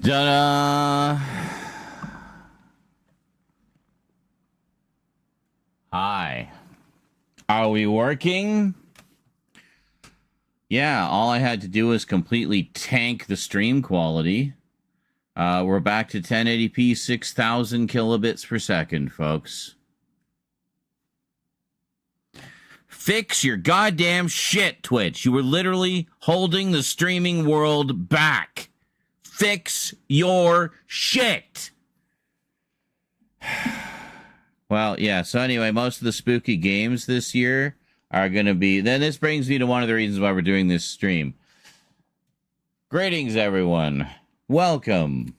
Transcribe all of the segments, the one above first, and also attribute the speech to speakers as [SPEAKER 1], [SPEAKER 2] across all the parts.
[SPEAKER 1] Ta-da! Hi. Are we working? Yeah, all I had to do was completely tank the stream quality. We're back to 1080p, 6,000 kilobits per second, folks. Fix your goddamn shit, Twitch. You were literally holding the streaming world back. Fix your shit. Well, yeah, so anyway, most of the spooky games this year are going to be... Then this brings me to one of the reasons why we're doing this stream. Greetings, everyone. Welcome.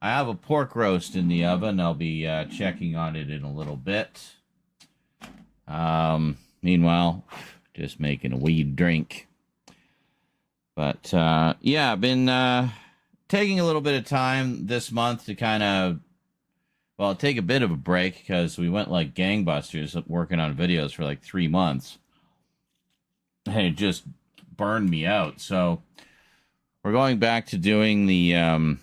[SPEAKER 1] I have a pork roast in the oven. I'll be checking on it in a little bit. Meanwhile, just making a weed drink. But, yeah, I've been taking a little bit of time this month to kind of... Well, take a bit of a break because we went like gangbusters working on videos for like 3 months. And it just burned me out. So we're going back to doing the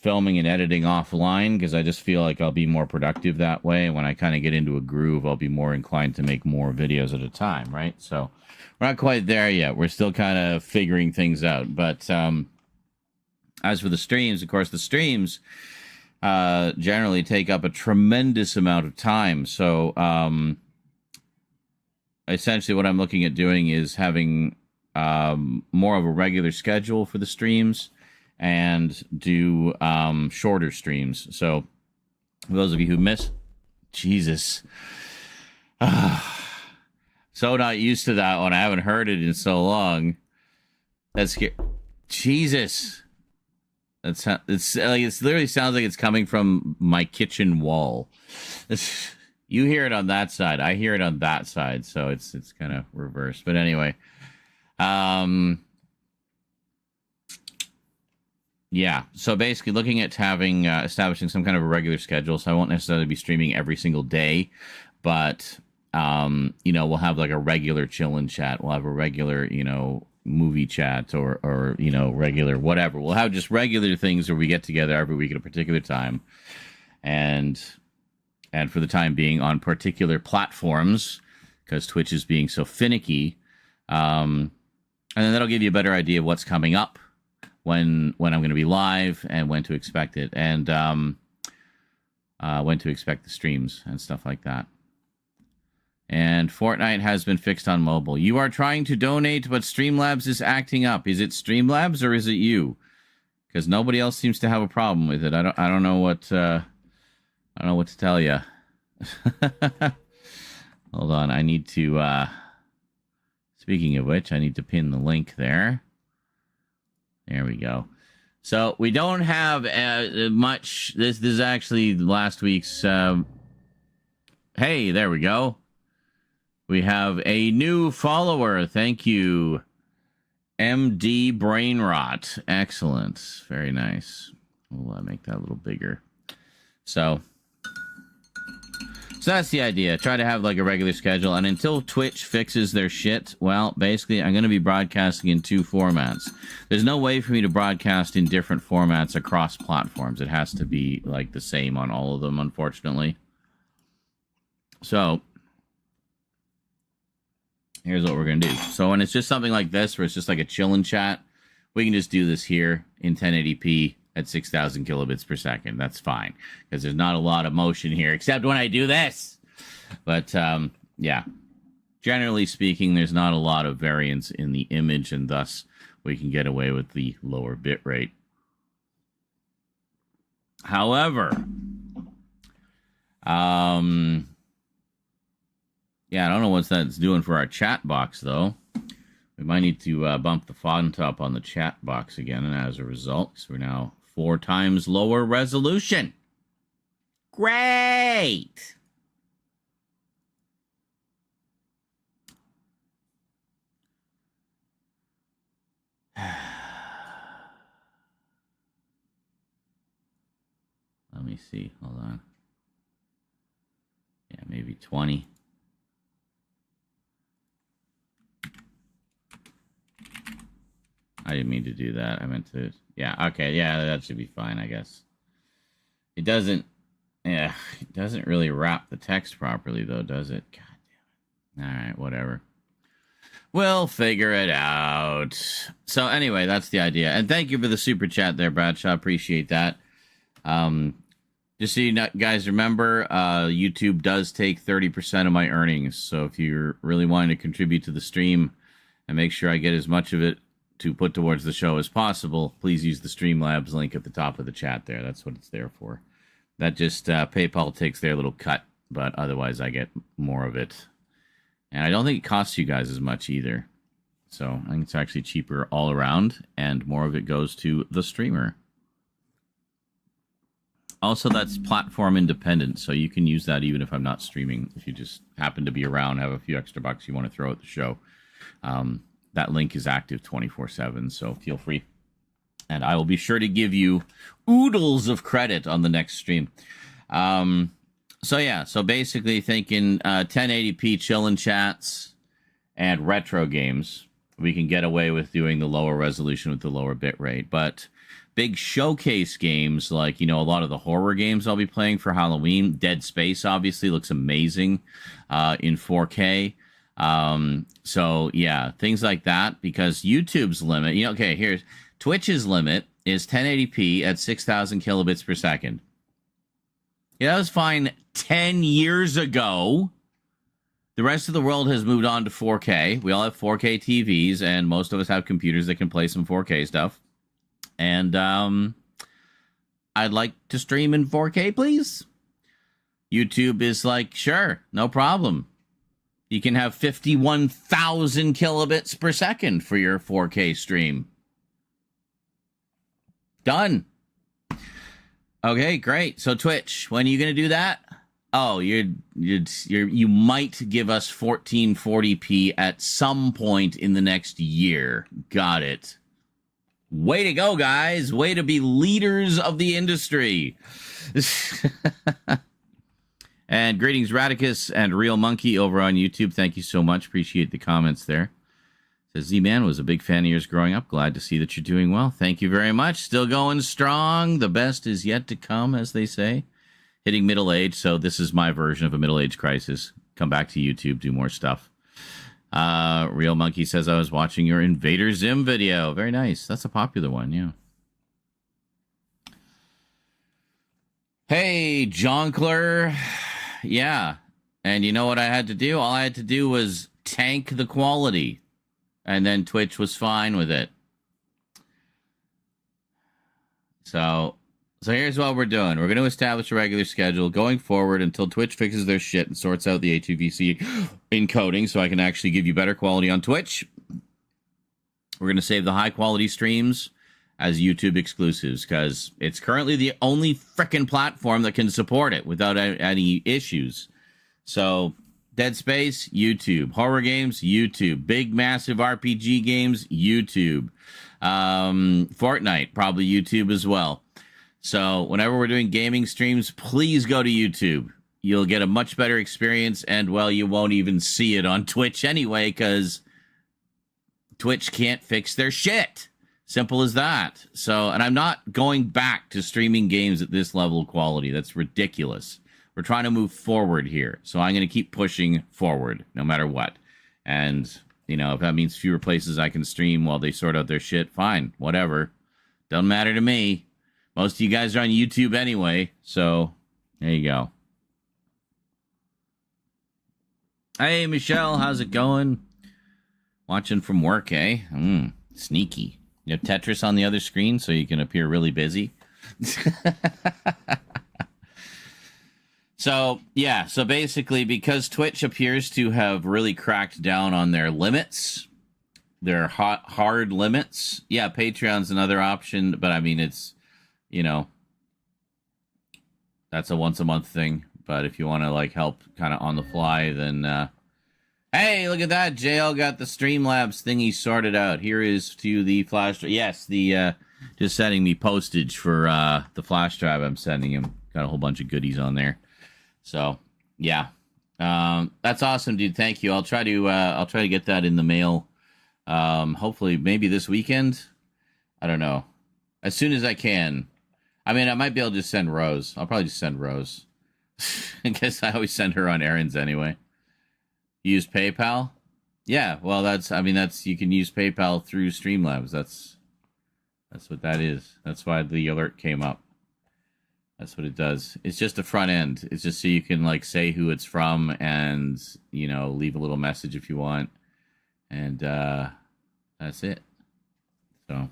[SPEAKER 1] filming and editing offline because I just feel like I'll be more productive that way. When I kind of get into a groove, I'll be more inclined to make more videos at a time, right? So we're not quite there yet. We're still kind of figuring things out. But as for the streams, of course, the streams... generally take up a tremendous amount of time. So, essentially what I'm looking at doing is having, more of a regular schedule for the streams and do, shorter streams. So, for those of you who miss, Jesus, so not used to that one. I haven't heard it in so long. That's scary. Jesus. It's literally sounds like it's coming from my kitchen wall. You hear it on that side. I hear it on that side. So it's kind of reversed. But anyway, yeah. So basically, looking at having establishing some kind of a regular schedule. So I won't necessarily be streaming every single day, but we'll have like a regular chill and chat. We'll have a regular, movie chat or regular whatever. We'll have just regular things where we get together every week at a particular time, and for the time being on particular platforms because Twitch is being so finicky, and then that'll give you a better idea of what's coming up, when I'm going to be live and when to expect it, and when to expect the streams and stuff like that. And Fortnite has been fixed on mobile. You are trying to donate, but Streamlabs is acting up. Is it Streamlabs or is it you? Because nobody else seems to have a problem with it. I don't know what to tell you. Hold on, I need to. Speaking of which, I need to pin the link there. There we go. So we don't have much. This is actually last week's. Hey, there we go. We have a new follower. Thank you, MD Brainrot. Excellent. Very nice. We'll make that a little bigger. So that's the idea. Try to have like a regular schedule. And until Twitch fixes their shit, well, basically, I'm going to be broadcasting in 2 formats. There's no way for me to broadcast in different formats across platforms. It has to be like the same on all of them, unfortunately. So here's what we're going to do. So when it's just something like this, where it's just like a chill and chat, we can just do this here in 1080p at 6,000 kilobits per second. That's fine, because there's not a lot of motion here, except when I do this. But, yeah, generally speaking, there's not a lot of variance in the image, and thus we can get away with the lower bit rate. However, yeah, I don't know what that's doing for our chat box, though. We might need to bump the font up on the chat box again, and as a result, we're now 4 times lower resolution. Great! Let me see. Hold on. Yeah, maybe 20. I didn't mean to do that. I meant to, Yeah, okay, yeah, that should be fine, I guess. It doesn't, yeah, it doesn't really wrap the text properly, though, does it? God damn it. All right, whatever. We'll figure it out. So anyway, that's the idea. And thank you for the super chat there, Bradshaw. Appreciate that. Just so you guys remember, YouTube does take 30% of my earnings. So if you're really wanting to contribute to the stream and make sure I get as much of it to put towards the show as possible, please use the Streamlabs link at the top of the chat there. That's what it's there for. That just PayPal takes their little cut, but otherwise I get more of it. And I don't think it costs you guys as much either. So I think it's actually cheaper all around, and more of it goes to the streamer. Also, that's platform independent, so you can use that even if I'm not streaming. If you just happen to be around, have a few extra bucks you want to throw at the show. That link is active 24/7, so feel free. And I will be sure to give you oodles of credit on the next stream. So yeah, so basically thinking 1080p chillin' chats and retro games, we can get away with doing the lower resolution with the lower bit rate. But big showcase games like, a lot of the horror games I'll be playing for Halloween, Dead Space obviously looks amazing in 4K. So yeah, things like that, because YouTube's limit, here's Twitch's limit is 1080p at 6,000 kilobits per second. Yeah, that was fine 10 years ago. The rest of the world has moved on to 4K. We all have 4K TVs, and most of us have computers that can play some 4K stuff. And I'd like to stream in 4K, please. YouTube is like, sure, no problem. You can have 51,000 kilobits per second for your 4K stream. Done. Okay, great. So Twitch, when are you going to do that? Oh, you might give us 1440p at some point in the next year. Got it. Way to go, guys. Way to be leaders of the industry. And greetings, Radicus and Real Monkey over on YouTube. Thank you so much. Appreciate the comments there. Says Z-Man was a big fan of yours growing up. Glad to see that you're doing well. Thank you very much. Still going strong. The best is yet to come, as they say. Hitting middle age, so this is my version of a middle age crisis. Come back to YouTube, do more stuff. Real Monkey says, I was watching your Invader Zim video. Very nice. That's a popular one, yeah. Hey, Jonkler. Yeah. And you know what I had to do? All I had to do was tank the quality. And then Twitch was fine with it. So here's what we're doing. We're going to establish a regular schedule going forward until Twitch fixes their shit and sorts out the HEVC encoding so I can actually give you better quality on Twitch. We're going to save the high-quality streams as YouTube exclusives because it's currently the only frickin' platform that can support it without any issues. So Dead Space, YouTube. Horror games, YouTube. Big, massive RPG games, YouTube. Fortnite, probably YouTube as well. So whenever we're doing gaming streams, please go to YouTube. You'll get a much better experience, and, well, you won't even see it on Twitch anyway, because Twitch can't fix their shit. Simple as that. So, and I'm not going back to streaming games at this level of quality. That's ridiculous. We're trying to move forward here. So I'm going to keep pushing forward, no matter what. And, if that means fewer places I can stream while they sort out their shit, fine, whatever. Doesn't matter to me. Most of you guys are on YouTube anyway, so there you go. Hey, Michelle, how's it going? Watching from work, eh? Sneaky. You have Tetris on the other screen so you can appear really busy. So basically, because Twitch appears to have really cracked down on their limits, their hard limits. Yeah, Patreon's another option, but I mean, it's, that's a once a month thing. But if you want to help kind of on the fly, then, hey, look at that. JL got the Streamlabs thingy sorted out. Here is to the flash drive. Yes, just sending me postage for the flash drive I'm sending him. Got a whole bunch of goodies on there. So, yeah. That's awesome, dude. Thank you. I'll try to get that in the mail. Hopefully maybe this weekend. I don't know. As soon as I can. I mean, I might be able to just send Rose. I'll probably just send Rose. I guess I always send her on errands anyway. Use PayPal? Yeah, well, you can use PayPal through Streamlabs. That's what that is. That's why the alert came up. That's what it does. It's just the front end. It's just so you can like say who it's from and, leave a little message if you want. And that's it. So,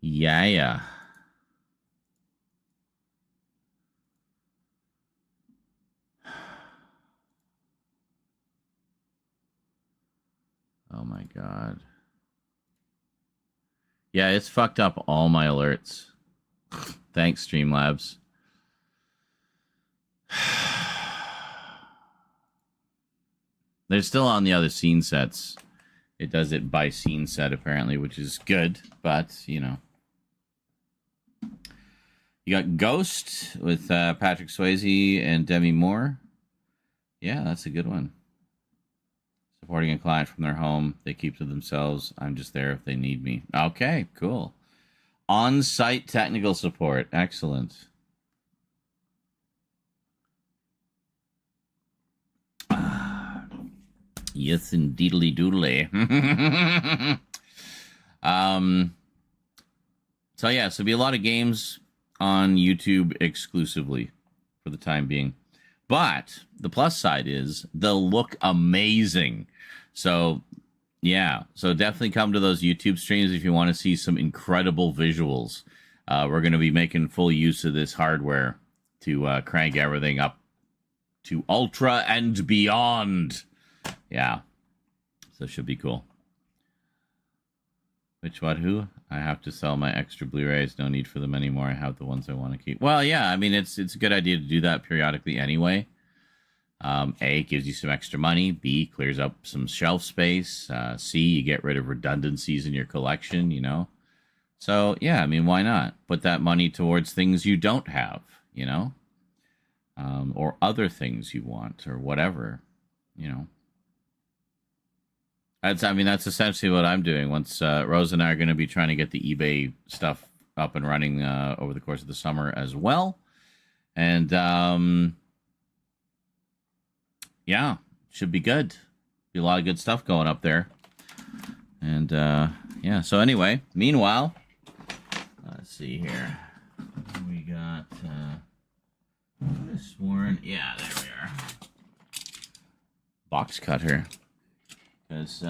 [SPEAKER 1] yeah. Oh my God. Yeah, it's fucked up all my alerts. Thanks, Streamlabs. They're still on the other scene sets. It does it by scene set, apparently, which is good, but, You got Ghost with Patrick Swayze and Demi Moore. Yeah, that's a good one. Supporting a client from their home. They keep to themselves. I'm just there if they need me. Okay, cool. On-site technical support. Excellent. Yes, indeedly doodly. So it'll be a lot of games on YouTube exclusively for the time being. But the plus side is they'll look amazing. So definitely come to those YouTube streams if you want to see some incredible visuals. We're going to be making full use of this hardware to crank everything up to ultra and beyond. Yeah. So it should be cool. Which what who? I have to sell my extra Blu-rays. No need for them anymore. I have the ones I want to keep. Well, yeah, I mean, it's a good idea to do that periodically anyway. A, gives you some extra money. B, clears up some shelf space. C, you get rid of redundancies in your collection, So, yeah, I mean, why not? Put that money towards things you don't have, or other things you want or whatever, That's essentially what I'm doing. Once Rose and I are going to be trying to get the eBay stuff up and running over the course of the summer as well. And, should be good. Be a lot of good stuff going up there. And, so anyway, meanwhile, let's see here. We got, sworn. Yeah, there we are. Box cutter. Because,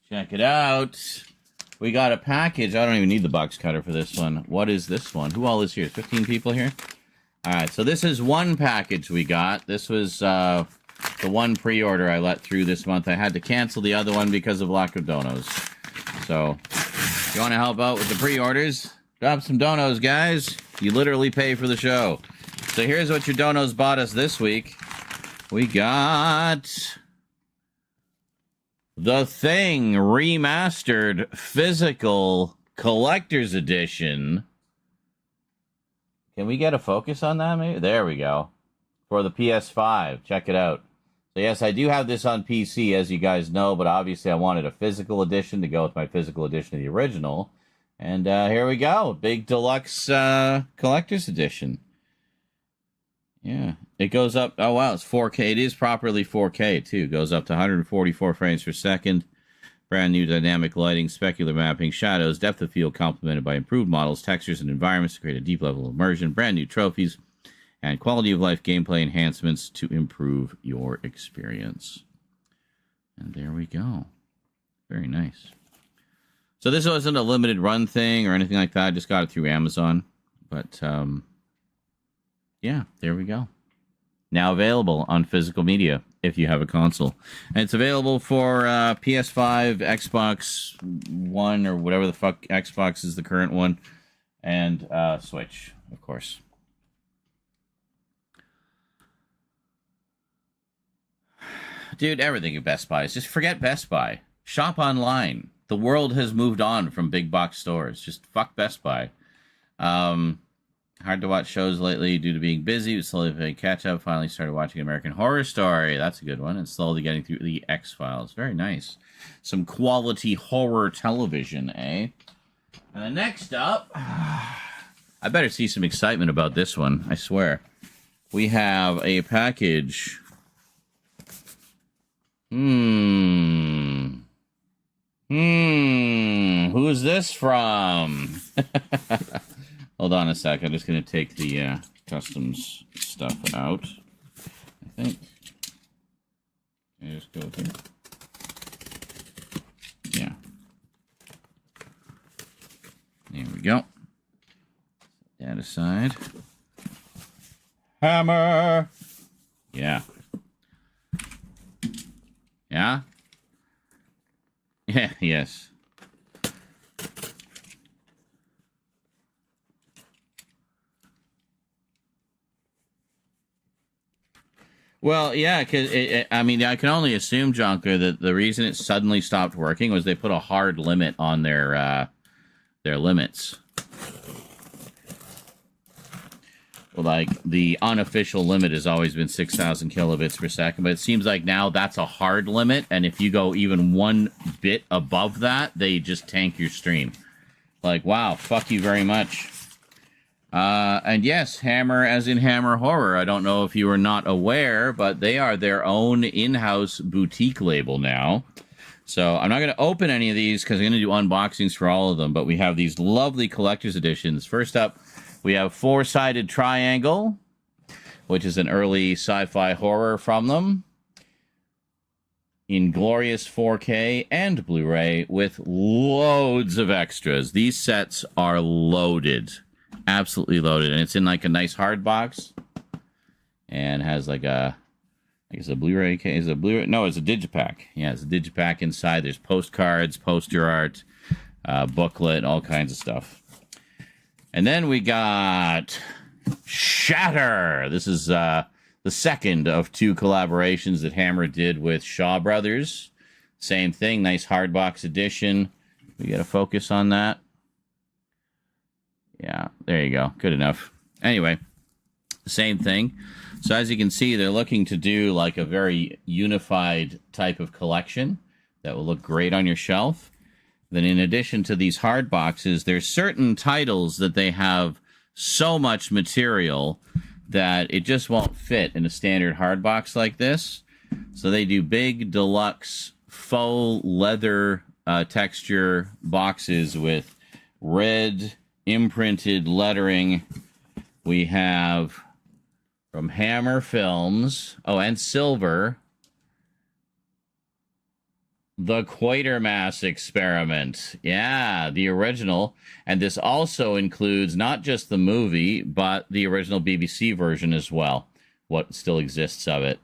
[SPEAKER 1] check it out. We got a package. I don't even need the box cutter for this one. What is this one? Who all is here? 15 people here? All right, so this is one package we got. This was the one pre-order I let through this month. I had to cancel the other one because of lack of donos. So, if you want to help out with the pre-orders, drop some donos, guys. You literally pay for the show. So here's what your donos bought us this week. We got The Thing Remastered Physical Collector's Edition. Can we get a focus on that, maybe? There we go. For the PS5. Check it out. So, yes, I do have this on PC, as you guys know, but obviously I wanted a physical edition to go with my physical edition of the original. And here we go. Big deluxe collector's edition. Yeah. It goes up. Oh, wow. It's 4K. It is properly 4K, too. It goes up to 144 frames per second. Brand new dynamic lighting, specular mapping, shadows, depth of field complemented by improved models, textures, and environments to create a deep level of immersion. Brand new trophies and quality of life gameplay enhancements to improve your experience. And there we go. Very nice. So this wasn't a limited run thing or anything like that. I just got it through Amazon. But, yeah, there we go. Now available on physical media if you have a console. And it's available for PS5, Xbox One, or whatever the fuck Xbox is the current one, and Switch, of course. Dude, everything at Best Buy is just forget Best Buy. Shop online. The world has moved on from big box stores. Just fuck Best Buy. Hard to watch shows lately due to being busy. Slowly playing catch up. Finally started watching American Horror Story. That's a good one. And slowly getting through the X-Files. Very nice. Some quality horror television, eh? And then next up, I better see some excitement about this one, I swear. We have a package. Who's this from? Hold on a sec. I'm just going to take the customs stuff out, I think. Can I just go here? Yeah. There we go. That aside. Hammer! Yeah. Yeah? Yeah, yes. Well, yeah, because I mean, I can only assume, Jonker, that the reason it suddenly stopped working was they put a hard limit on their limits. Well, like the unofficial limit has always been 6,000 kilobits per second, but it seems like now that's a hard limit, and if you go even one bit above that, they just tank your stream. Like, wow, fuck you very much. And yes, Hammer as in Hammer Horror. I don't know if you were not aware, but they are their own in-house boutique label now. So I'm not going to open any of these because I'm going to do unboxings for all of them, but we have these lovely collector's editions. First up, we have Four-Sided Triangle, which is an early sci-fi horror from them, in glorious 4K and Blu-ray with loads of extras. These sets are loaded. Absolutely loaded, and it's in like a nice hard box, and has like a, I guess a Blu-ray case. Is a Blu-ray? No, it's a digipack. Yeah, it's a digipack inside. There's postcards, poster art, booklet, all kinds of stuff. And then we got Shatter. This is the second of two collaborations that Hammer did with Shaw Brothers. Same thing, nice hardbox edition. We got to focus on that. Yeah, there you go. Good enough. Anyway, same thing. So as you can see, they're looking to do like a very unified type of collection that will look great on your shelf. Then in addition to these hard boxes, there's certain titles that they have so much material that it just won't fit in a standard hard box like this. So they do big deluxe faux leather texture boxes with red imprinted lettering. We have from Hammer Films, and silver, The Quatermass Experiment. Yeah, the original. And this also includes not just the movie, but the original BBC version as well, what still exists of it.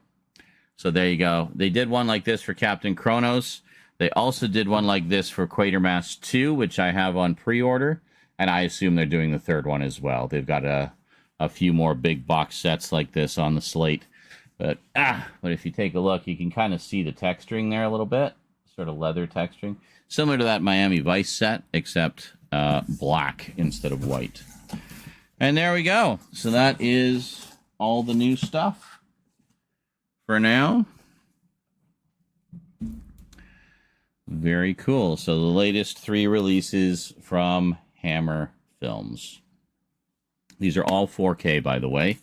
[SPEAKER 1] So there you go. They did one like this for Captain Kronos. They also did one like this for Quatermass 2, which I have on pre-order. And I assume they're doing the third one as well. They've got a few more big box sets like this on the slate. But if you take a look, you can kind of see the texturing there a little bit. Sort of leather texturing. Similar to that Miami Vice set, except black instead of white. And there we go. So that is all the new stuff for now. Very cool. So the latest 3 releases from Hammer Films. These are all 4K, by the way.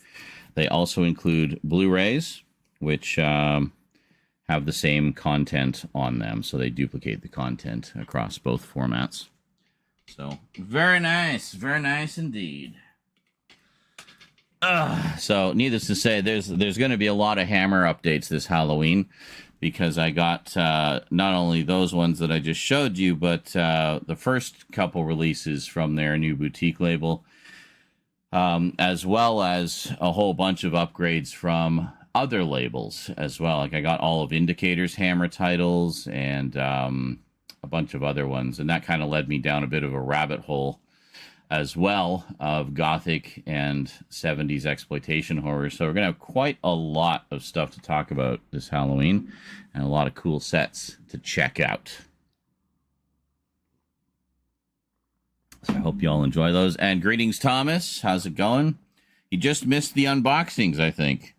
[SPEAKER 1] They also include Blu-rays, which have the same content on them, so they duplicate the content across both formats. So very nice indeed. So needless to say, there's going to be a lot of Hammer updates this Halloween, because I got not only those ones that I just showed you, but the first couple releases from their new boutique label, as well as a whole bunch of upgrades from other labels as well. Like I got all of Indicator's Hammer titles and a bunch of other ones, and that kind of led me down a bit of a rabbit hole as well of Gothic and 70s exploitation horror. So we're going to have quite a lot of stuff to talk about this Halloween, and a lot of cool sets to check out. So I hope you all enjoy those. And greetings, Thomas. How's it going? You just missed the unboxings, I think.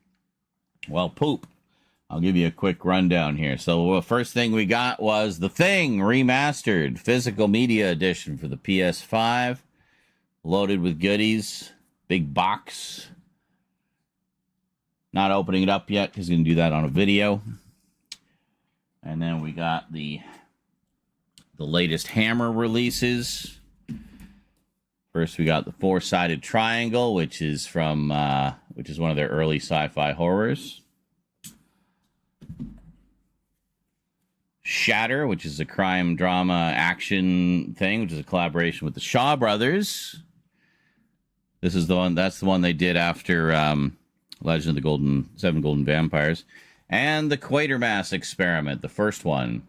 [SPEAKER 1] Well, poop. I'll give you a quick rundown here. So the first thing we got was The Thing Remastered, physical media edition for the PS5, loaded with goodies, big box. Not opening it up yet because he's going to do that on a video. And then we got the latest Hammer releases. First, we got the Four-Sided Triangle, which is from which is one of their early sci-fi horrors. Shatter, which is a crime drama action thing, which is a collaboration with the Shaw Brothers. This is the one. That's the one they did after Legend of the Seven Golden Vampires, and the Quatermass Experiment, the first one.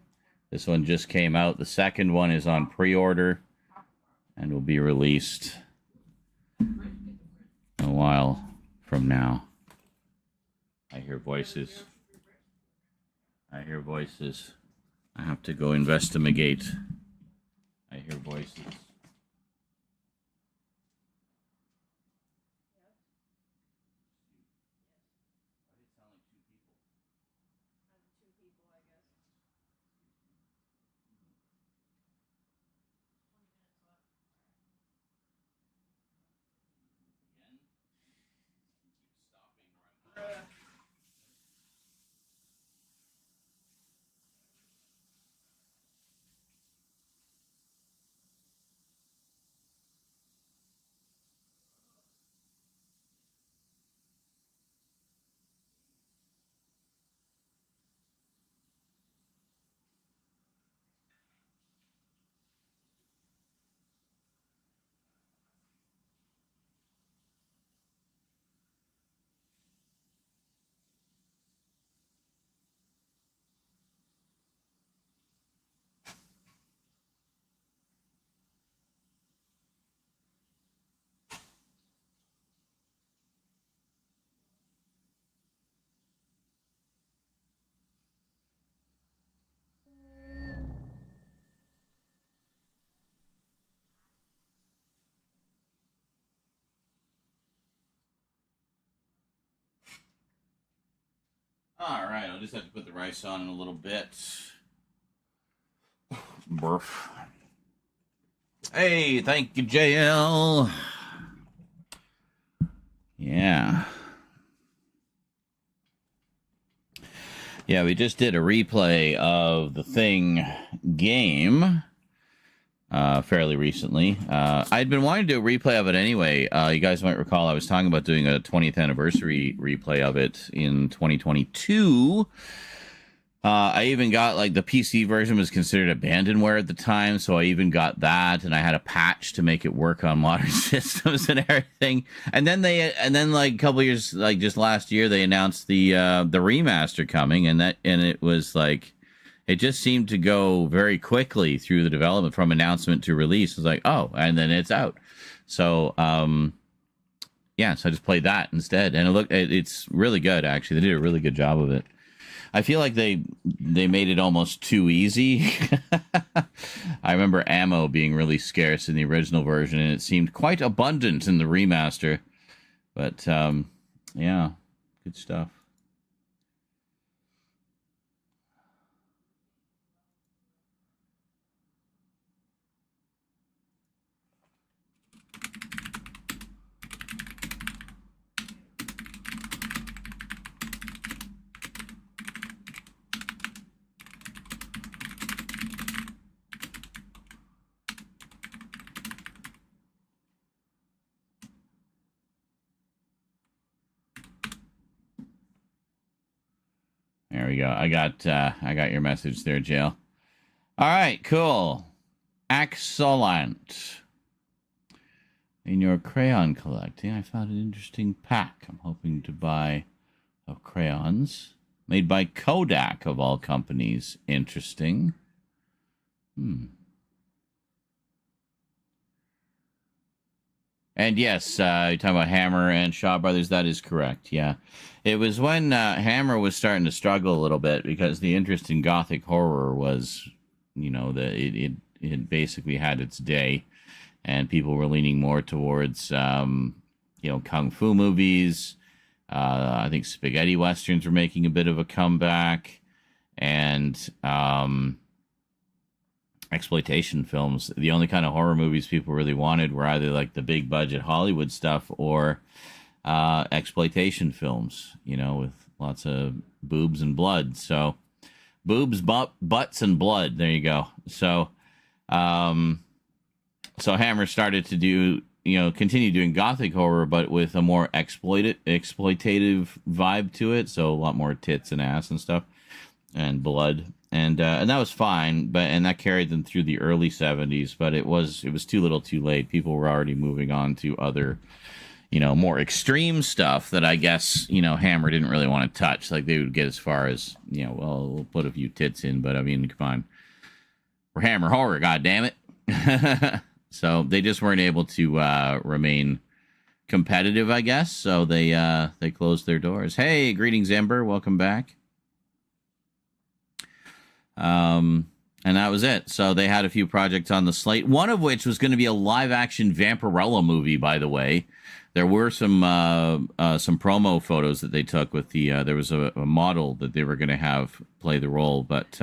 [SPEAKER 1] This one just came out. The second one is on pre-order and will be released a while from now. I hear voices. I hear voices. I have to go investigate. I hear voices. All right, I'll just have to put the rice on in a little bit. Burf. Hey, thank you, JL. Yeah. Yeah, we just did a replay of the Thing game fairly recently. I'd been wanting to do a replay of it anyway. You guys might recall I was talking about doing a 20th anniversary replay of it in 2022. I even got, like, the PC version was considered abandonware at the time, so I even got that, and I had a patch to make it work on modern systems and everything. And then like a couple years, like just last year, they announced the remaster coming, and it was like, it just seemed to go very quickly through the development from announcement to release. It was like, oh, and then it's out. So, yeah, so I just played that instead, and it's really good, actually. They did a really good job of it. I feel like they made it almost too easy. I remember ammo being really scarce in the original version, and it seemed quite abundant in the remaster. But, yeah, good stuff. There we go. I got your message there, Jail. All right, cool. Excellent. In your crayon collecting, I found an interesting pack. I'm hoping to buy of crayons made by Kodak of all companies. Interesting. And yes, you're talking about Hammer and Shaw Brothers. That is correct. Yeah, it was when Hammer was starting to struggle a little bit because the interest in Gothic horror was, it basically had its day, and people were leaning more towards, kung fu movies, I think spaghetti westerns were making a bit of a comeback, and exploitation films. The only kind of horror movies people really wanted were either like the big budget Hollywood stuff or exploitation films, with lots of boobs and blood. So boobs, butts, and blood. There you go. So Hammer started to do, continue doing gothic horror, but with a more exploitative vibe to it. So a lot more tits and ass and stuff and blood. And that was fine, and that carried them through the early 70s, but it was too little too late. People were already moving on to other, more extreme stuff that I guess, Hammer didn't really want to touch. Like, they would get as far as, we'll put a few tits in, but I mean, come on. We're Hammer horror, goddammit. So they just weren't able to remain competitive, I guess. So they closed their doors. Hey, greetings, Ember. Welcome back. And that was it. So they had a few projects on the slate, one of which was going to be a live-action Vampirella movie, by the way. There were some promo photos that they took with there was a model that they were going to have play the role, but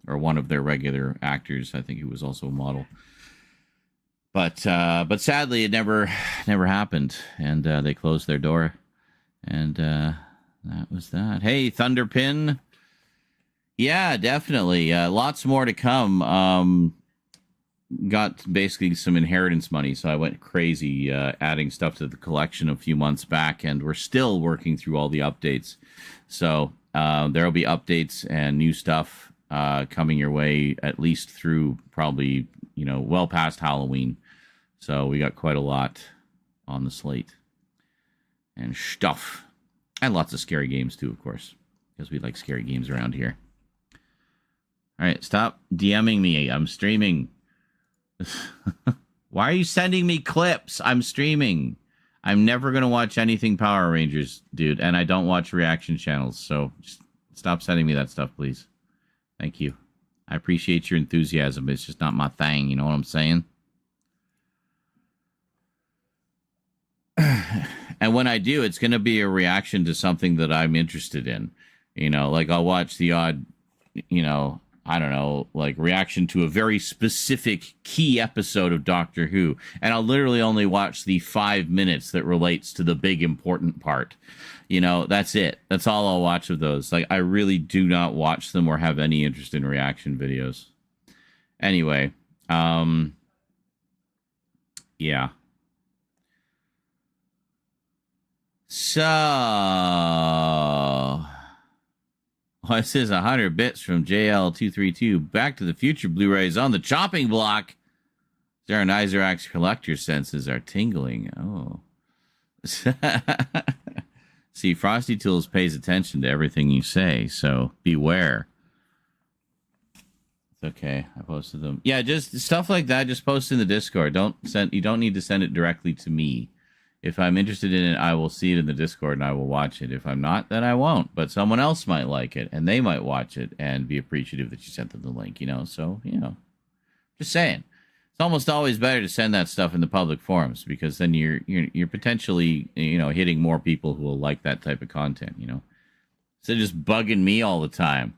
[SPEAKER 1] or one of their regular actors, I think, who was also a model. But sadly, it never happened, and they closed their door, and that was that. Hey, Thunderpin. Yeah, definitely. Lots more to come. Got basically some inheritance money, so I went crazy adding stuff to the collection a few months back, and we're still working through all the updates. So there will be updates and new stuff coming your way, at least through probably, well past Halloween. So we got quite a lot on the slate and stuff. And lots of scary games too, of course, because we like scary games around here. All right, stop DMing me. I'm streaming. Why are you sending me clips? I'm streaming. I'm never going to watch anything Power Rangers, dude, and I don't watch reaction channels, so just stop sending me that stuff, please. Thank you. I appreciate your enthusiasm, but it's just not my thing, you know what I'm saying? And when I do, it's going to be a reaction to something that I'm interested in. Like I'll watch the odd, I don't know, like reaction to a very specific key episode of Doctor Who. And I'll literally only watch the 5 minutes that relates to the big important part. That's it. That's all I'll watch of those. Like, I really do not watch them or have any interest in reaction videos. Anyway, yeah. So... this is 100 bits from JL232. Back to the Future Blu-rays on the chopping block. Darren Isaac's collector senses are tingling. Oh. See, Frosty Tools pays attention to everything you say, so beware. It's okay. I posted them. Yeah, just stuff like that. Just post in the Discord. You don't need to send it directly to me. If I'm interested in it, I will see it in the Discord and I will watch it. If I'm not, then I won't. But someone else might like it and they might watch it and be appreciative that you sent them the link, So, just saying. It's almost always better to send that stuff in the public forums because then you're potentially, hitting more people who will like that type of content, Instead of just bugging me all the time.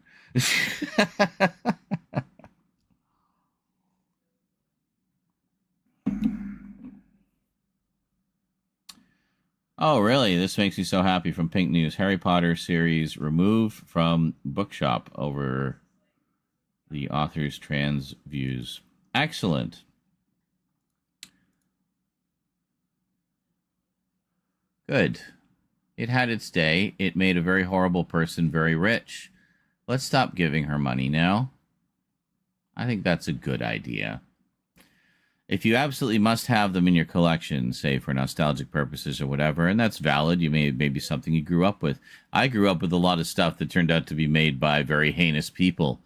[SPEAKER 1] Oh, really? This makes me so happy. From Pink News. Harry Potter series removed from bookshop over the author's trans views. Excellent. Good. It had its day. It made a very horrible person very rich. Let's stop giving her money now. I think that's a good idea. If you absolutely must have them in your collection, say for nostalgic purposes or whatever, and that's valid, maybe something you grew up with. I grew up with a lot of stuff that turned out to be made by very heinous people.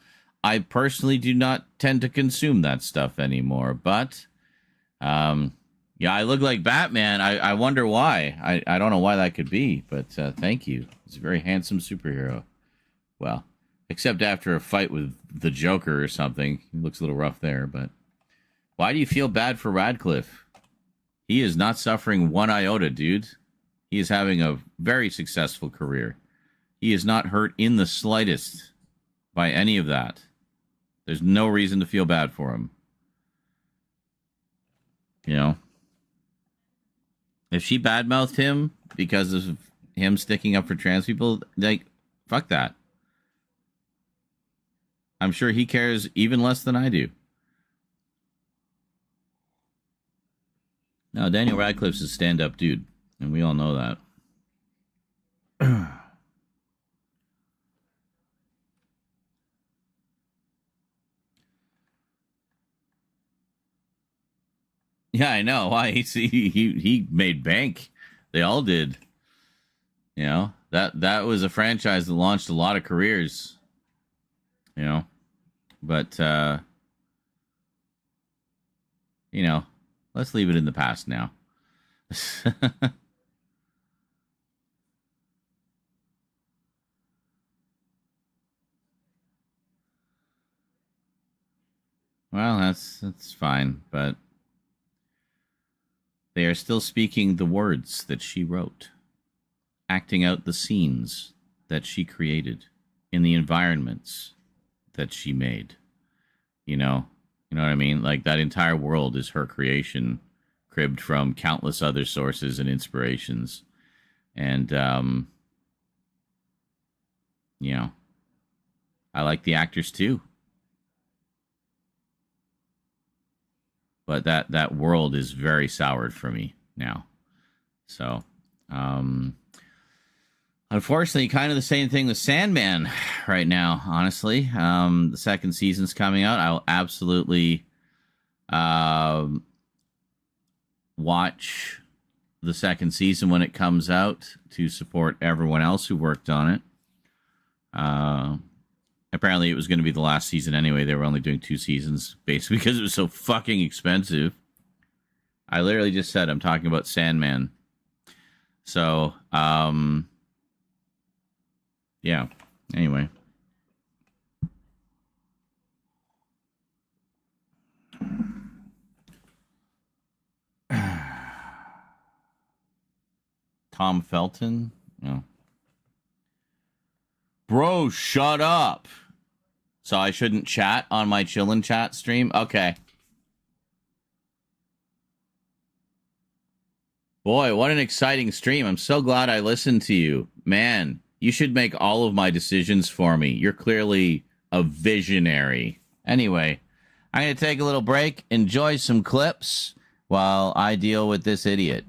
[SPEAKER 1] I personally do not tend to consume that stuff anymore, but yeah, I look like Batman. I wonder why. I don't know why that could be, but thank you. He's a very handsome superhero. Well, except after a fight with the Joker or something. He looks a little rough there, but... Why do you feel bad for Radcliffe? He is not suffering one iota, dude. He is having a very successful career. He is not hurt in the slightest by any of that. There's no reason to feel bad for him. You know? If she badmouthed him because of him sticking up for trans people, like, fuck that. I'm sure he cares even less than I do. No, Daniel Radcliffe's a stand-up dude, and we all know that. Yeah, I know. Why? He made bank. They all did. You know, that was a franchise that launched a lot of careers. You know, but you know, let's leave it in the past now. Well, that's fine, but they are still speaking the words that she wrote, acting out the scenes that she created in the environments that she made. You know what I mean? Like, that entire world is her creation, cribbed from countless other sources and inspirations. And, you know, I like the actors too. But that world is very soured for me now. So, unfortunately, kind of the same thing with Sandman right now, honestly. The second season's coming out. I'll absolutely watch the second season when it comes out to support everyone else who worked on it. Apparently, it was going to be the last season anyway. They were only doing 2 seasons, basically because it was so fucking expensive. I literally just said I'm talking about Sandman. So, yeah. Anyway. Tom Felton? No. Bro, shut up. So I shouldn't chat on my chillin' chat stream? Okay. Boy, what an exciting stream. I'm so glad I listened to you. Man, you should make all of my decisions for me. You're clearly a visionary. Anyway, I'm going to take a little break, enjoy some clips while I deal with this idiot.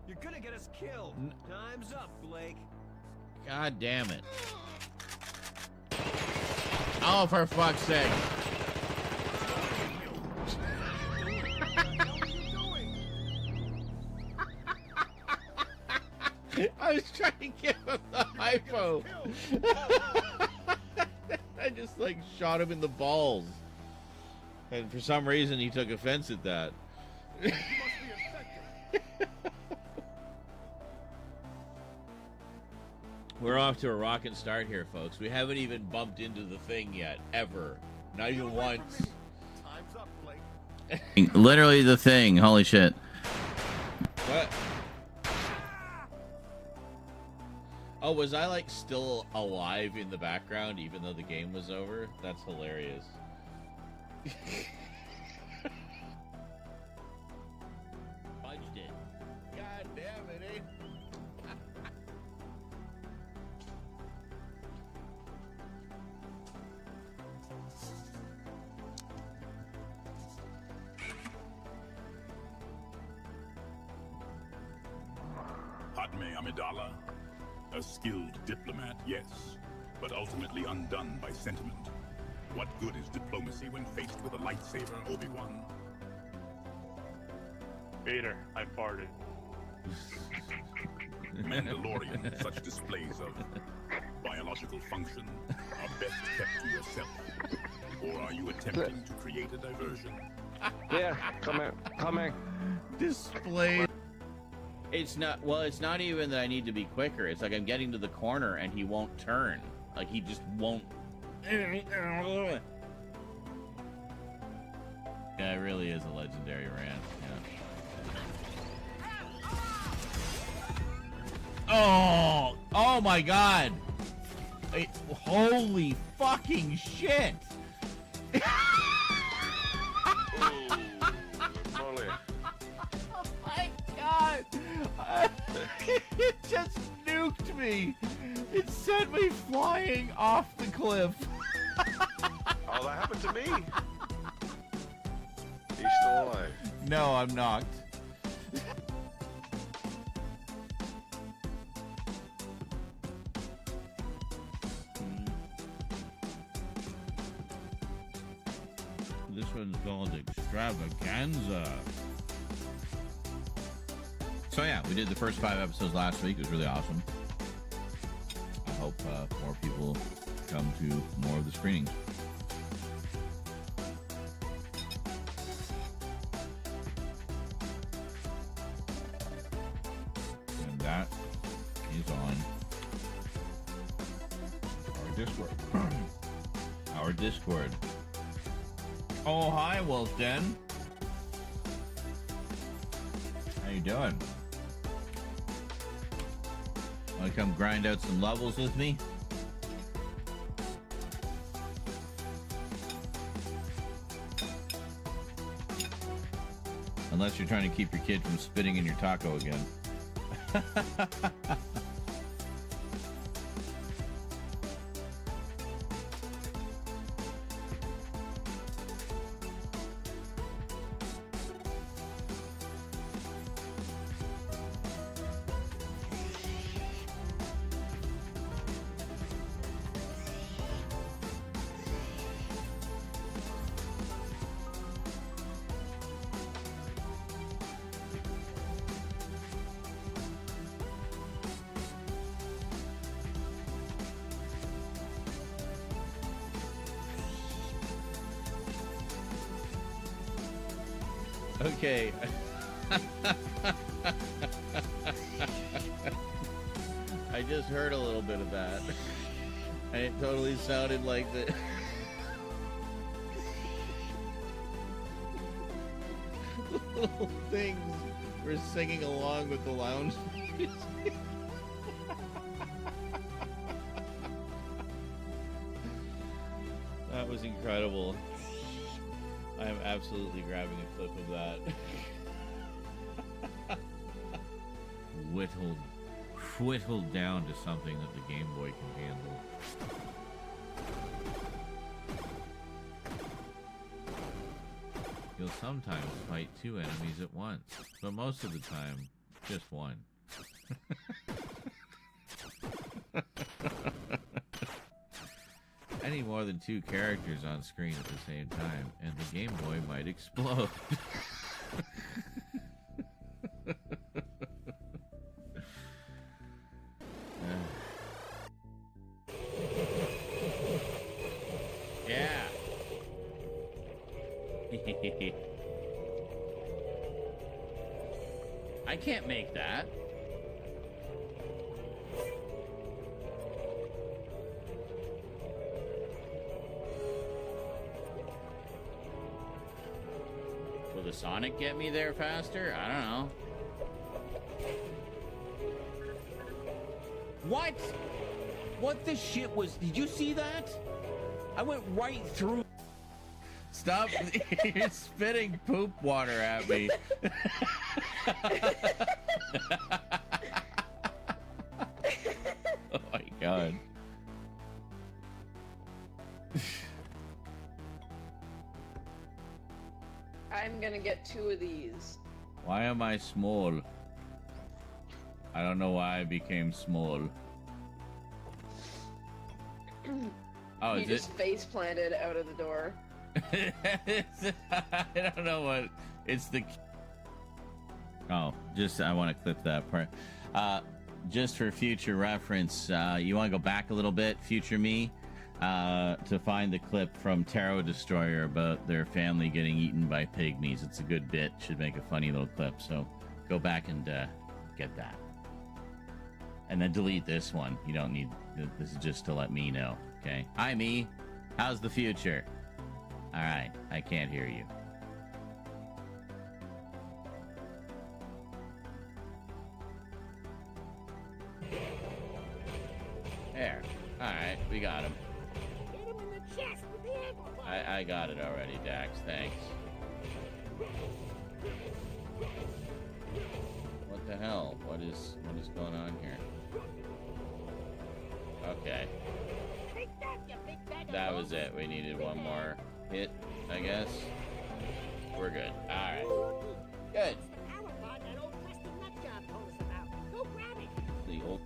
[SPEAKER 2] You're gonna get us killed. Time's up, Blake.
[SPEAKER 1] God damn it. Oh, for fuck's sake. I was trying to give him the hypo. I just, like, shot him in the balls. And for some reason, he took offense at that. We're off to a rockin' start here, folks. We haven't even bumped into the thing yet, ever. Not even once.
[SPEAKER 2] Time's up, Blake.
[SPEAKER 1] Literally the thing. Holy shit. What? Oh, was I, like, still alive in the background even though the game was over? That's hilarious. Fudged it. God damn it, eh?
[SPEAKER 3] Padme Amidala, a skilled diplomat, yes, but ultimately undone by sentiment. What good is diplomacy when faced with a lightsaber, Obi-Wan?
[SPEAKER 4] Vader, I farted.
[SPEAKER 3] Mandalorian, such displays of biological function are best kept to yourself? Or are you attempting to create a diversion?
[SPEAKER 5] Here, come here, come here.
[SPEAKER 1] Display. It's not even that I need to be quicker. It's like I'm getting to the corner and he won't turn. Like he just won't. Yeah, it really is a legendary rant. Yeah. Oh my God. Holy fucking shit.
[SPEAKER 5] Holy.
[SPEAKER 1] Oh my God. It just nuked me. It sent me flying off the cliff.
[SPEAKER 5] Oh, that happened to me. He's still alive.
[SPEAKER 1] No, I'm knocked. This one's called Extravaganza. So yeah, we did the first 5 episodes last week. It was really awesome. I hope more people come to more of the screenings. And that is on our Discord. Our Discord. Oh, hi, Wolf Den. How you doing? Want to come grind out some levels with me? Unless you're trying to keep your kid from spitting in your taco again. Okay. I just heard a little bit of that. And it totally sounded like the little things were singing along with the lounge music. That was incredible. I am absolutely grabbing a clip of that. Whittled down to something that the Game Boy can handle. You'll sometimes fight 2 enemies at once, but most of the time, just one. Any more than 2 characters on screen at the same time, and the Game Boy might explode. Yeah. I can't make that. Will the Sonic get me there faster? I don't know. What? What the shit was... Did you see that? I went right through... Stop. You're spitting poop water at me. Oh my God.
[SPEAKER 6] I'm gonna get 2 of these.
[SPEAKER 1] Why am I small? I don't know why I became small. Oh,
[SPEAKER 6] You
[SPEAKER 1] is
[SPEAKER 6] just face planted out of the door.
[SPEAKER 1] I don't know what it's the. Oh, just I want to clip that part. just for future reference, you want to go back a little bit, future me, to find the clip from Tarot Destroyer about their family getting eaten by pygmies. It's a good bit. Should make a funny little clip. So go back and get that. And then delete this one. You don't need... This is just to let me know, okay? Hi, me. How's the future? All right. I can't hear you. There. All right. We got him. I got it already, Dax. Thanks. What the hell? What is going on here? Okay. That was it. We needed one more hit, I guess. We're good. Alright. Good. The old...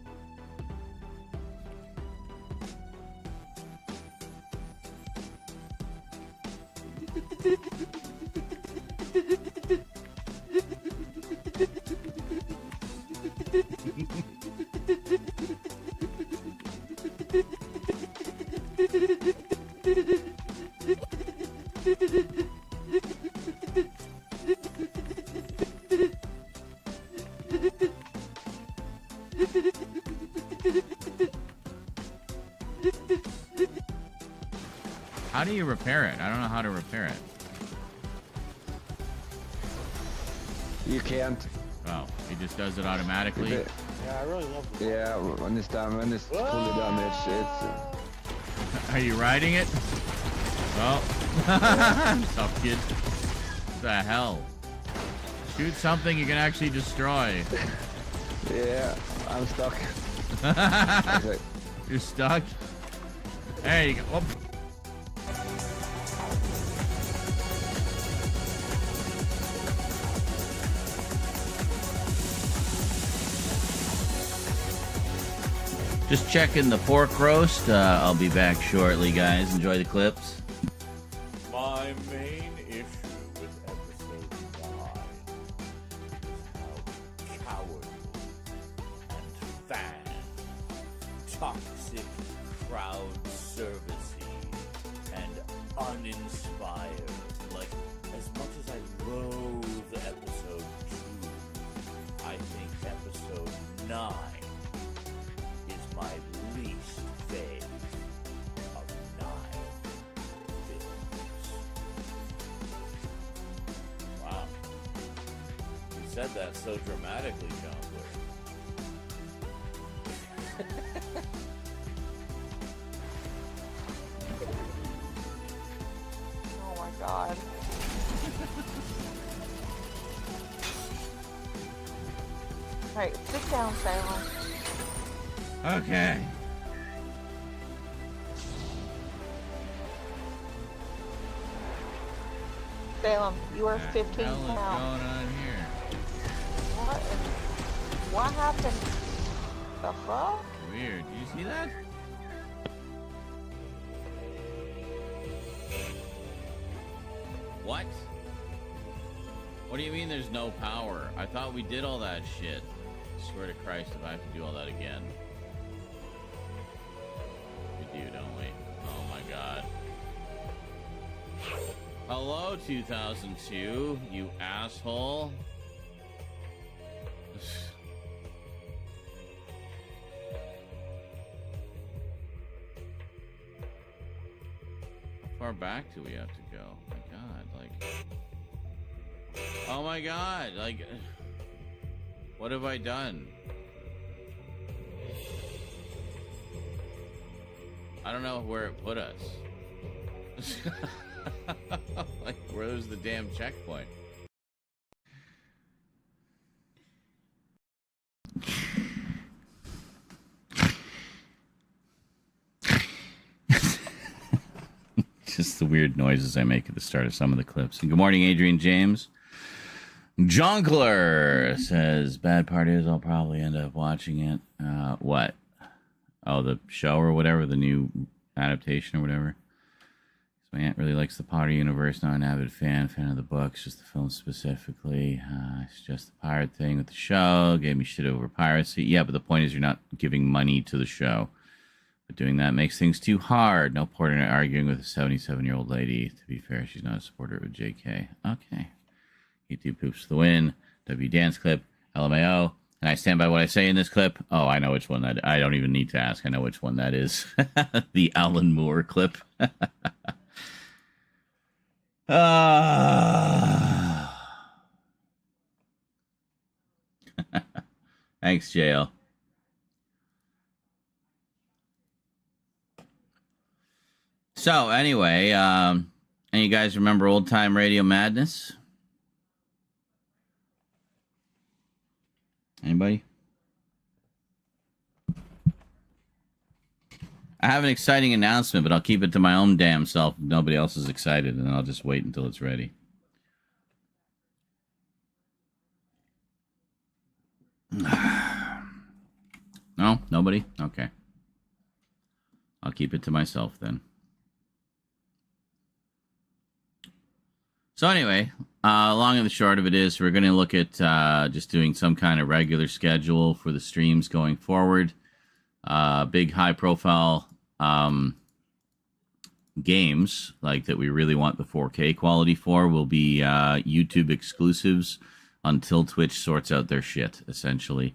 [SPEAKER 1] How do you repair it? I don't know how to repair it.
[SPEAKER 5] You can't.
[SPEAKER 1] Oh, it just does it automatically?
[SPEAKER 7] Yeah, I really love it.
[SPEAKER 5] Yeah, when it's fully damaged, it's...
[SPEAKER 1] Are you riding it? Well, tough kid. What the hell? Shoot something you can actually destroy.
[SPEAKER 5] Yeah, I'm stuck. Okay.
[SPEAKER 1] You're stuck? There you go. Whoop. Just checking the pork roast. I'll be back shortly, guys. Enjoy the clips.
[SPEAKER 8] My main issue with episode 9 is how cowardly and fan, toxic, crowd servicey, and uninspired. Like, as much as I loathe episode 2, I think episode 9 is my least favorite of 9 films. Wow. You said that so dramatically, John.
[SPEAKER 9] Oh my god. Alright, sit down, Salem.
[SPEAKER 1] Okay.
[SPEAKER 9] Salem, you are
[SPEAKER 1] What
[SPEAKER 9] 15
[SPEAKER 1] the hell is going
[SPEAKER 9] pounds.
[SPEAKER 1] on here?
[SPEAKER 9] What happened? The fuck?
[SPEAKER 1] Weird. Do you see that? What? What do you mean there's no power? I thought we did all that shit. Swear to Christ if I have to do all that again. We do, don't we? Oh my god. Hello, 2002, you asshole. How far back do we have to go? My god, like... Oh my god, like... What have I done? I don't know where it put us. Like, where's the damn checkpoint? Just the weird noises I make at the start of some of the clips. And good morning, Adrian James. Jonkler says, bad part is I'll probably end up watching it. What? Oh, the show or whatever, the new adaptation or whatever. My aunt really likes the Potter universe, not an avid fan of the books, just the film specifically. It's just the pirate thing with the show. Gave me shit over piracy. Yeah, but the point is you're not giving money to the show. But doing that makes things too hard. No point in arguing with a 77-year-old lady. To be fair, she's not a supporter of JK. Okay. YouTube poops the win. W dance clip. LMAO. And I stand by what I say in this clip. Oh, I know which one that... I don't even need to ask. I know which one that is. The Alan Moore clip. Thanks, JL. So, anyway, and you guys remember Old Time Radio Madness? Anybody? I have an exciting announcement, but I'll keep it to my own damn self if nobody else is excited, and then I'll just wait until it's ready. No? Nobody? Okay. I'll keep it to myself then. So anyway, long and the short of it is we're going to look at just doing some kind of regular schedule for the streams going forward. Big high-profile games like that we really want the 4K quality for will be YouTube exclusives until Twitch sorts out their shit, essentially.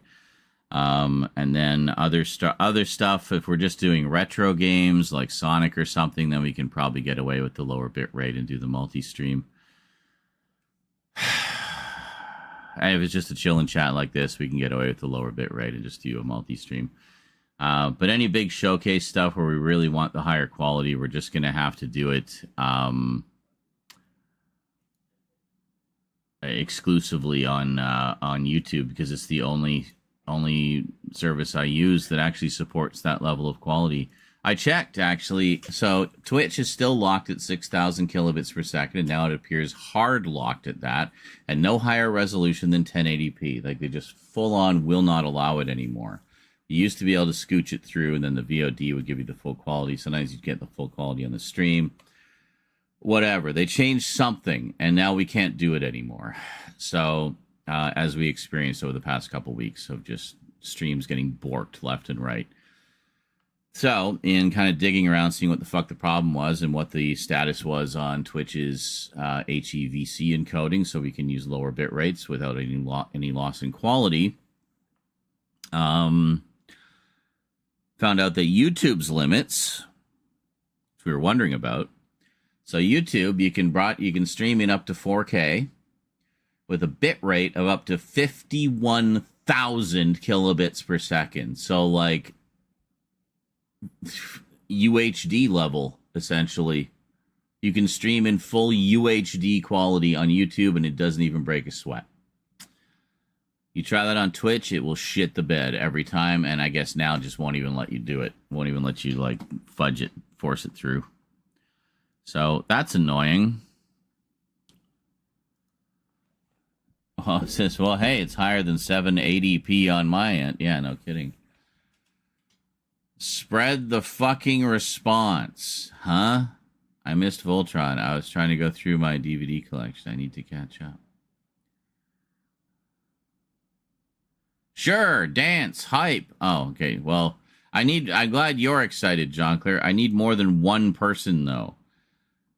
[SPEAKER 1] And then other stuff, if we're just doing retro games like Sonic or something, then we can probably get away with the lower bit rate and do the multi-stream. And if it's just a chill and chat like this, we can get away with the lower bit rate and just do a multi-stream. But any big showcase stuff where we really want the higher quality, we're just going to have to do it exclusively on YouTube, because it's the only service I use that actually supports that level of quality. I checked, actually. So Twitch is still locked at 6,000 kilobits per second, and now it appears hard locked at that, and no higher resolution than 1080p. Like, they just full on will not allow it anymore. You used to be able to scooch it through, and then the VOD would give you the full quality. Sometimes you'd get the full quality on the stream. Whatever. They changed something, and now we can't do it anymore. So, as we experienced over the past couple weeks of just streams getting borked left and right. So, in kind of digging around, seeing what the fuck the problem was and what the status was on Twitch's HEVC encoding, so we can use lower bit rates without any loss in quality, found out that YouTube's limits, which we were wondering about. So YouTube, you can stream in up to 4K with a bit rate of up to 51,000 kilobits per second. So like UHD level, essentially. You can stream in full UHD quality on YouTube and it doesn't even break a sweat. You try that on Twitch, it will shit the bed every time, and I guess now just won't even let you do it. Won't even let you, like, fudge it, force it through. So, that's annoying. Oh, it says, well, hey, it's higher than 780p on my end. Yeah, no kidding. Spread the fucking response. Huh? I missed Voltron. I was trying to go through my DVD collection. I need to catch up. Sure, dance, hype. Oh, okay. Well, I'm glad you're excited, John Clare. I need more than one person, though.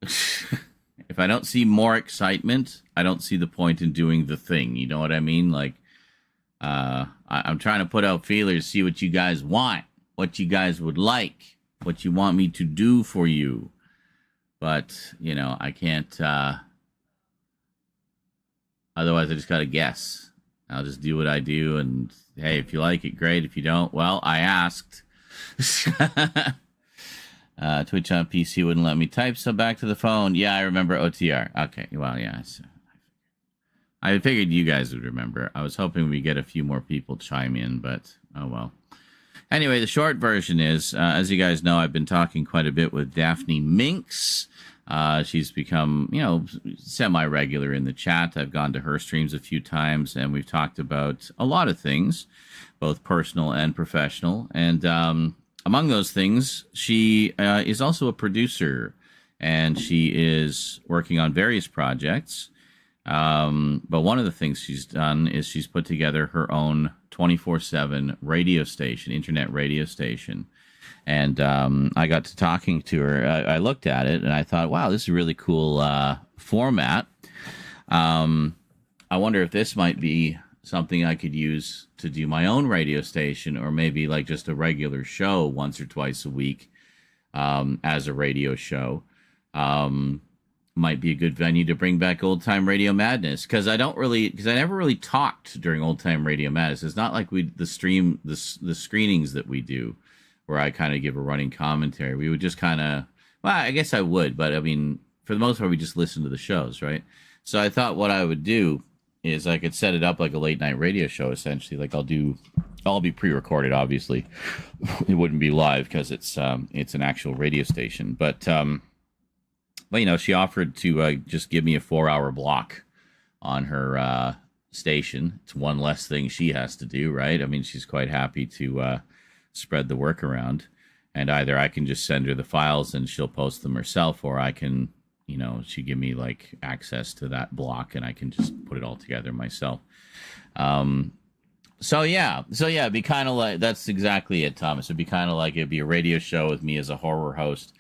[SPEAKER 1] If I don't see more excitement, I don't see the point in doing the thing. You know what I mean? Like, I'm trying to put out feelers, see what you guys want, what you guys would like, what you want me to do for you. But, you know, I can't, otherwise I just got to guess. I'll just do what I do, and hey, if you like it, great. If you don't, well, I asked. Twitch on PC wouldn't let me type, so back to the phone. Yeah, I remember OTR. Okay, well, yeah. So I figured you guys would remember. I was hoping we get a few more people chime in, but oh well. Anyway, the short version is, as you guys know, I've been talking quite a bit with Daphne Minx. She's become, you know, semi-regular in the chat. I've gone to her streams a few times, and we've talked about a lot of things, both personal and professional. And among those things, she is also a producer and she is working on various projects. But one of the things she's done is she's put together her own 24/7 radio station, internet radio station. And I got to talking to her. I looked at it and I thought, wow, this is a really cool format. I wonder if this might be something I could use to do my own radio station, or maybe like just a regular show once or twice a week as a radio show. Might be a good venue to bring back old time Radio Madness, because I never really talked during old time Radio Madness. It's not like the screenings that we do where I kind of give a running commentary. We would just kind of, well, I guess I would, but I mean, for the most part, we just listen to the shows, right? So I thought what I would do is I could set it up like a late night radio show, essentially. Like I'll be pre-recorded, obviously. It wouldn't be live because it's an actual radio station. But you know, she offered to just give me a 4-hour block on her station. It's one less thing she has to do, right? I mean, she's quite happy to spread the work around. And either I can just send her the files and she'll post them herself, or I can, you know, she give me like access to that block and I can just put it all together myself. So yeah, it'd be kind of like, that's exactly it, Thomas. It'd be kind of like, it'd be a radio show with me as a horror host.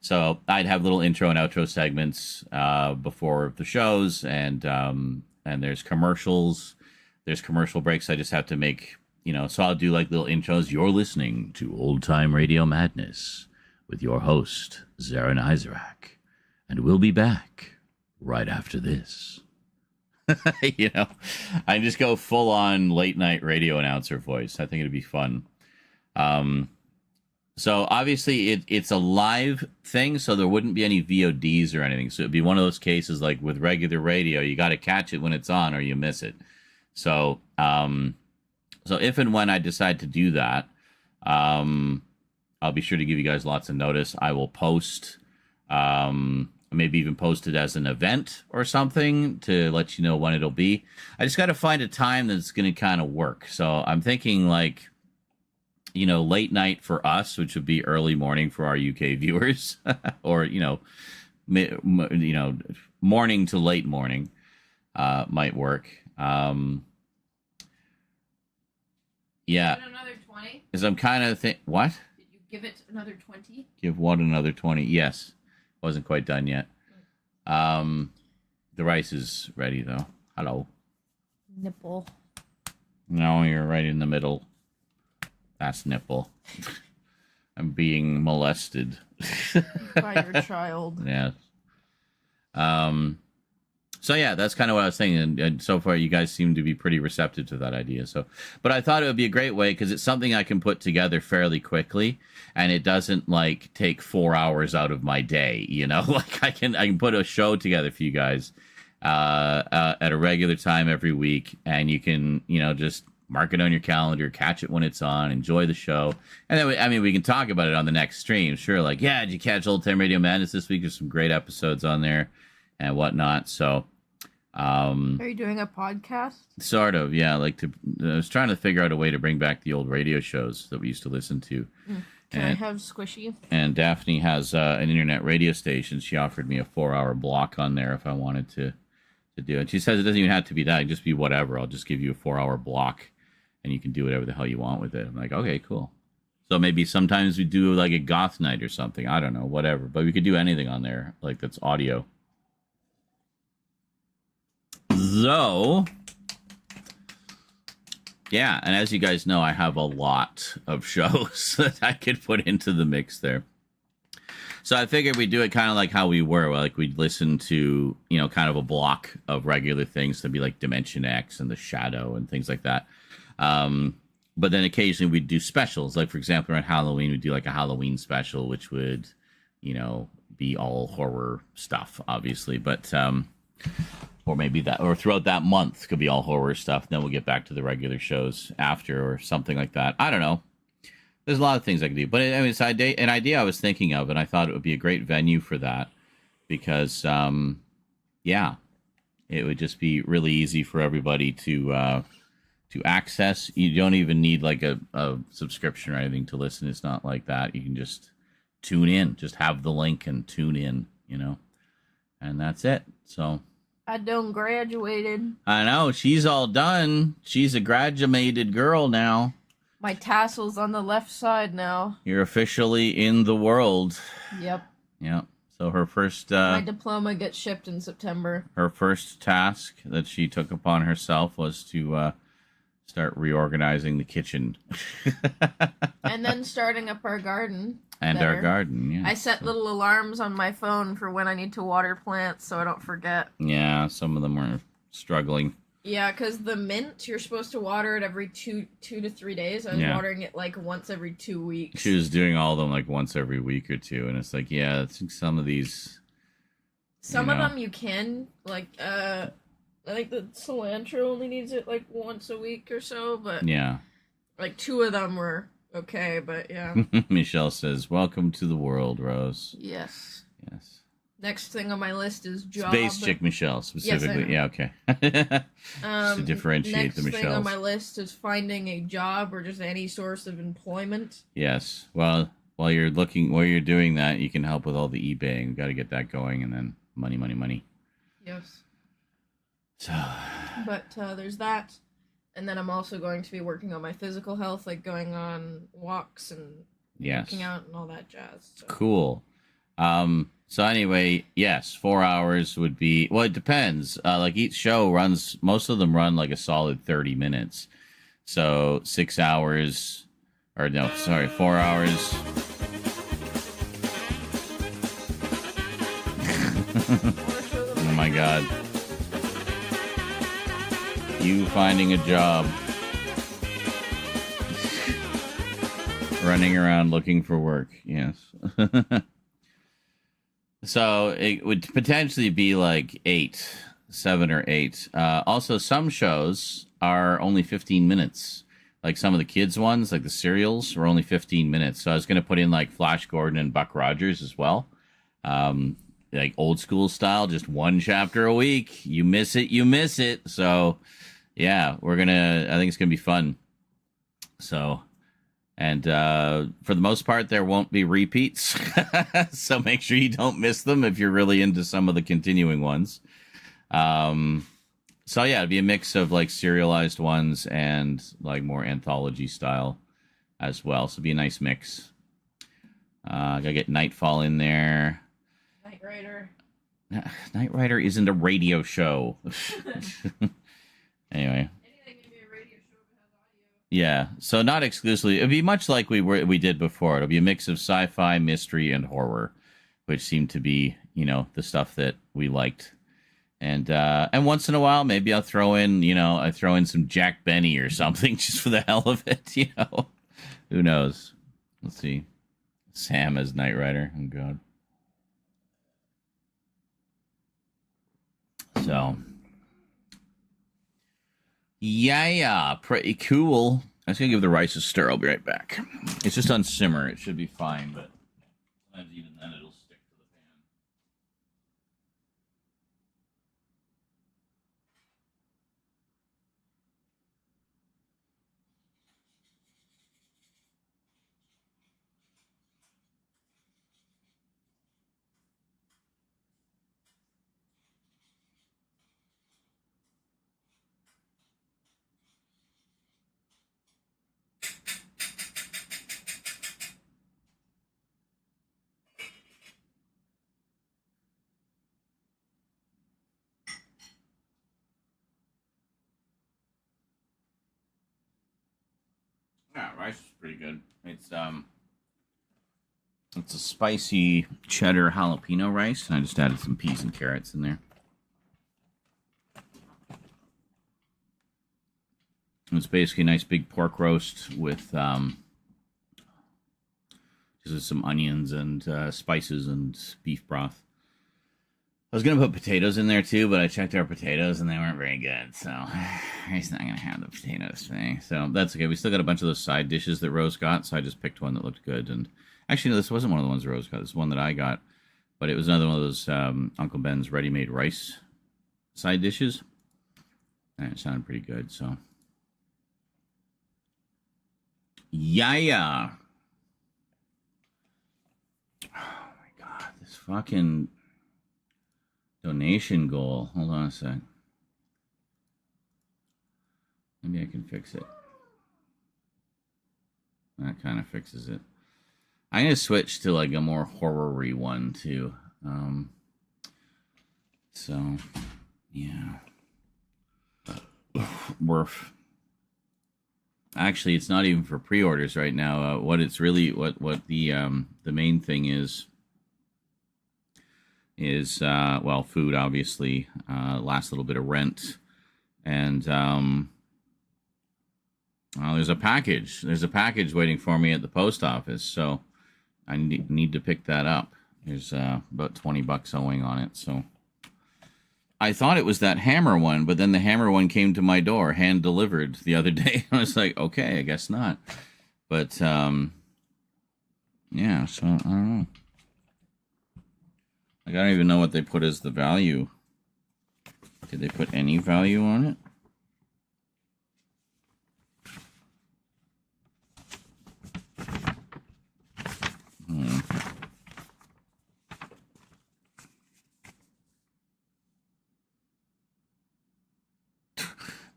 [SPEAKER 1] So I'd have little intro and outro segments before the shows, and there's commercials, there's commercial breaks. I just have to make, you know, so I'll do like little intros. You're listening to Old Time Radio Madness with your host, Zarin Isaac, and we'll be back right after this. You know, I just go full on late night radio announcer voice. I think it'd be fun. So obviously it's a live thing, so there wouldn't be any VODs or anything. So it'd be one of those cases like with regular radio, you got to catch it when it's on or you miss it. So so if and when I decide to do that, I'll be sure to give you guys lots of notice. I will post, maybe even post it as an event or something to let you know when it'll be. I just got to find a time that's going to kind of work. So I'm thinking like, you know, late night for us, which would be early morning for our UK viewers, or, you know, morning to late morning might work. Yeah.
[SPEAKER 6] Another 20?
[SPEAKER 1] Because I'm kind of what?
[SPEAKER 6] Did you give it another 20?
[SPEAKER 1] Give what another 20? Yes. Wasn't quite done yet. The rice is ready though. Hello.
[SPEAKER 9] Nipple.
[SPEAKER 1] No, you're right in the middle. That's nipple. I'm being molested.
[SPEAKER 9] By your child.
[SPEAKER 1] Yeah. So yeah, that's kind of what I was saying, and so far you guys seem to be pretty receptive to that idea. So, but I thought it would be a great way because it's something I can put together fairly quickly, and it doesn't like take 4 hours out of my day. You know, like I can put a show together for you guys at a regular time every week, and you can, you know, just mark it on your calendar, catch it when it's on, enjoy the show. And then, we can talk about it on the next stream. Sure, like, yeah, did you catch Old Time Radio Madness this week? There's some great episodes on there and whatnot. So,
[SPEAKER 9] are you doing a podcast?
[SPEAKER 1] Sort of, yeah. I was trying to figure out a way to bring back the old radio shows that we used to listen to.
[SPEAKER 9] Can I have Squishy?
[SPEAKER 1] And Daphne has an internet radio station. She offered me a 4-hour block on there if I wanted to do it. She says it doesn't even have to be that. It can just be whatever. I'll just give you a 4-hour block. And you can do whatever the hell you want with it. I'm like, okay, cool. So maybe sometimes we do like a goth night or something. I don't know, whatever. But we could do anything on there, like that's audio. So, yeah. And as you guys know, I have a lot of shows that I could put into the mix there. So I figured we'd do it kind of like how we were. Like we'd listen to, you know, kind of a block of regular things to be like Dimension X and The Shadow and things like that. But then occasionally we'd do specials. Like, for example, around Halloween, we'd do like a Halloween special, which would, you know, be all horror stuff, obviously. But, or maybe that, or throughout that month could be all horror stuff. Then we'll get back to the regular shows after or something like that. I don't know. There's a lot of things I can do. But I mean, it's an idea I was thinking of, and I thought it would be a great venue for that because, yeah, it would just be really easy for everybody to access. You don't even need like a subscription or anything to listen. It's not like that. You can just tune in, just have the link and tune in. and that's it. So
[SPEAKER 9] I done graduated.
[SPEAKER 1] I know she's all done. She's a graduated girl now.
[SPEAKER 9] My tassel's on the left side now.
[SPEAKER 1] You're officially in the world.
[SPEAKER 9] Yep.
[SPEAKER 1] Yep. So her first
[SPEAKER 9] my diploma gets shipped in September.
[SPEAKER 1] Her first task that she took upon herself was to start reorganizing the kitchen.
[SPEAKER 9] And then starting up our garden.
[SPEAKER 1] And our garden, yeah.
[SPEAKER 9] I set little alarms on my phone for when I need to water plants so I don't forget.
[SPEAKER 1] Yeah, some of them are struggling.
[SPEAKER 9] Yeah, because the mint, you're supposed to water it every two to 3 days. I was watering it like once every 2 weeks.
[SPEAKER 1] She was doing all of them like once every week or two, and it's like, yeah, I think some of these...
[SPEAKER 9] Some of them you can, like, I think the cilantro only needs it like once a week or so, but...
[SPEAKER 1] Yeah.
[SPEAKER 9] Like 2 of them were okay, but yeah.
[SPEAKER 1] Michelle says, welcome to the world, Rose.
[SPEAKER 9] Yes.
[SPEAKER 1] Yes.
[SPEAKER 9] Next thing on my list is job.
[SPEAKER 1] Space Chick Michelle, specifically.
[SPEAKER 9] Yes,
[SPEAKER 1] yeah, okay. To differentiate the Michelles.
[SPEAKER 9] Next thing on my list is finding a job or just any source of employment.
[SPEAKER 1] Yes. Well, while you're doing that, you can help with all the eBaying. We've got to get that going, and then money.
[SPEAKER 9] Yes.
[SPEAKER 1] So.
[SPEAKER 9] But there's that. And then I'm also going to be working on my physical health, like going on walks and working out and all that jazz. So.
[SPEAKER 1] Cool. So anyway, yes, 4 hours would be, well, it depends. Like each show most of them run like a solid 30 minutes. So 6 hours, 4 hours. Oh my God. You finding a job. Running around looking for work, yes. So it would potentially be like 7 or 8. Also, some shows are only 15 minutes. Like some of the kids' ones, like the serials, were only 15 minutes. So I was going to put in like Flash Gordon and Buck Rogers as well. Like old school style, just 1 chapter a week. You miss it, you miss it. So yeah, I think it's going to be fun. So... And for the most part, there won't be repeats. So make sure you don't miss them if you're really into some of the continuing ones. So yeah, it'd be a mix of like serialized ones and like more anthology style as well. So it'd be a nice mix. Gotta get Nightfall in there.
[SPEAKER 9] Knight Rider.
[SPEAKER 1] Knight Rider isn't a radio show. Anyway. Yeah, so not exclusively. It'd be much like we did before. It'll be a mix of sci-fi, mystery, and horror, which seemed to be, the stuff that we liked. And once in a while, maybe I'll throw in some Jack Benny or something just for the hell of it. Who knows? Let's see. Sam as Knight Rider. Oh God. So. Yeah, pretty cool. I'm just going to give the rice a stir. I'll be right back. It's just on simmer. It should be fine, but sometimes even then it'll stick to the pan. Yeah, rice is pretty good. It's a spicy cheddar jalapeno rice, and I just added some peas and carrots in there. It's basically a nice big pork roast with just some onions and spices and beef broth. I was going to put potatoes in there too, but I checked our potatoes and they weren't very good. So I'm just not going to have the potatoes today. So that's okay. We still got a bunch of those side dishes that Rose got. So I just picked one that looked good. And actually, no, this wasn't one of the ones Rose got. This is one that I got. But it was another one of those Uncle Ben's ready-made rice side dishes. And it sounded pretty good. So yeah. Oh my God. This fucking... Donation goal. Hold on a sec. Maybe I can fix it. That kind of fixes it. I'm going to switch to like a more horror-y one too. So, yeah. Actually, it's not even for pre-orders right now. What it's really, what the main thing is well, food, obviously, last little bit of rent, and there's a package. There's a package waiting for me at the post office, so I need to pick that up. There's about $20 owing on it, so I thought it was that Hammer one, but then the Hammer one came to my door, hand delivered the other day. I was like, okay, I guess not. But yeah, so I don't know. Like, I don't even know what they put as the value. Did they put any value on it?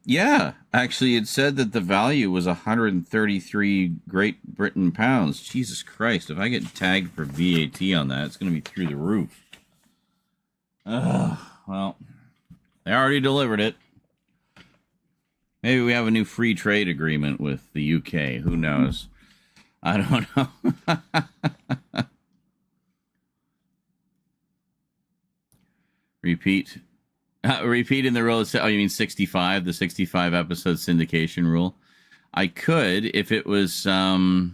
[SPEAKER 1] Yeah, actually, it said that the value was 133 Great Britain pounds. Jesus Christ, if I get tagged for VAT on that, it's going to be through the roof. Well, they already delivered it. Maybe we have a new free trade agreement with the UK. Who knows? I don't know. Repeat in the rule. Oh, you mean 65? The 65 episode syndication rule? I could if it was. Well,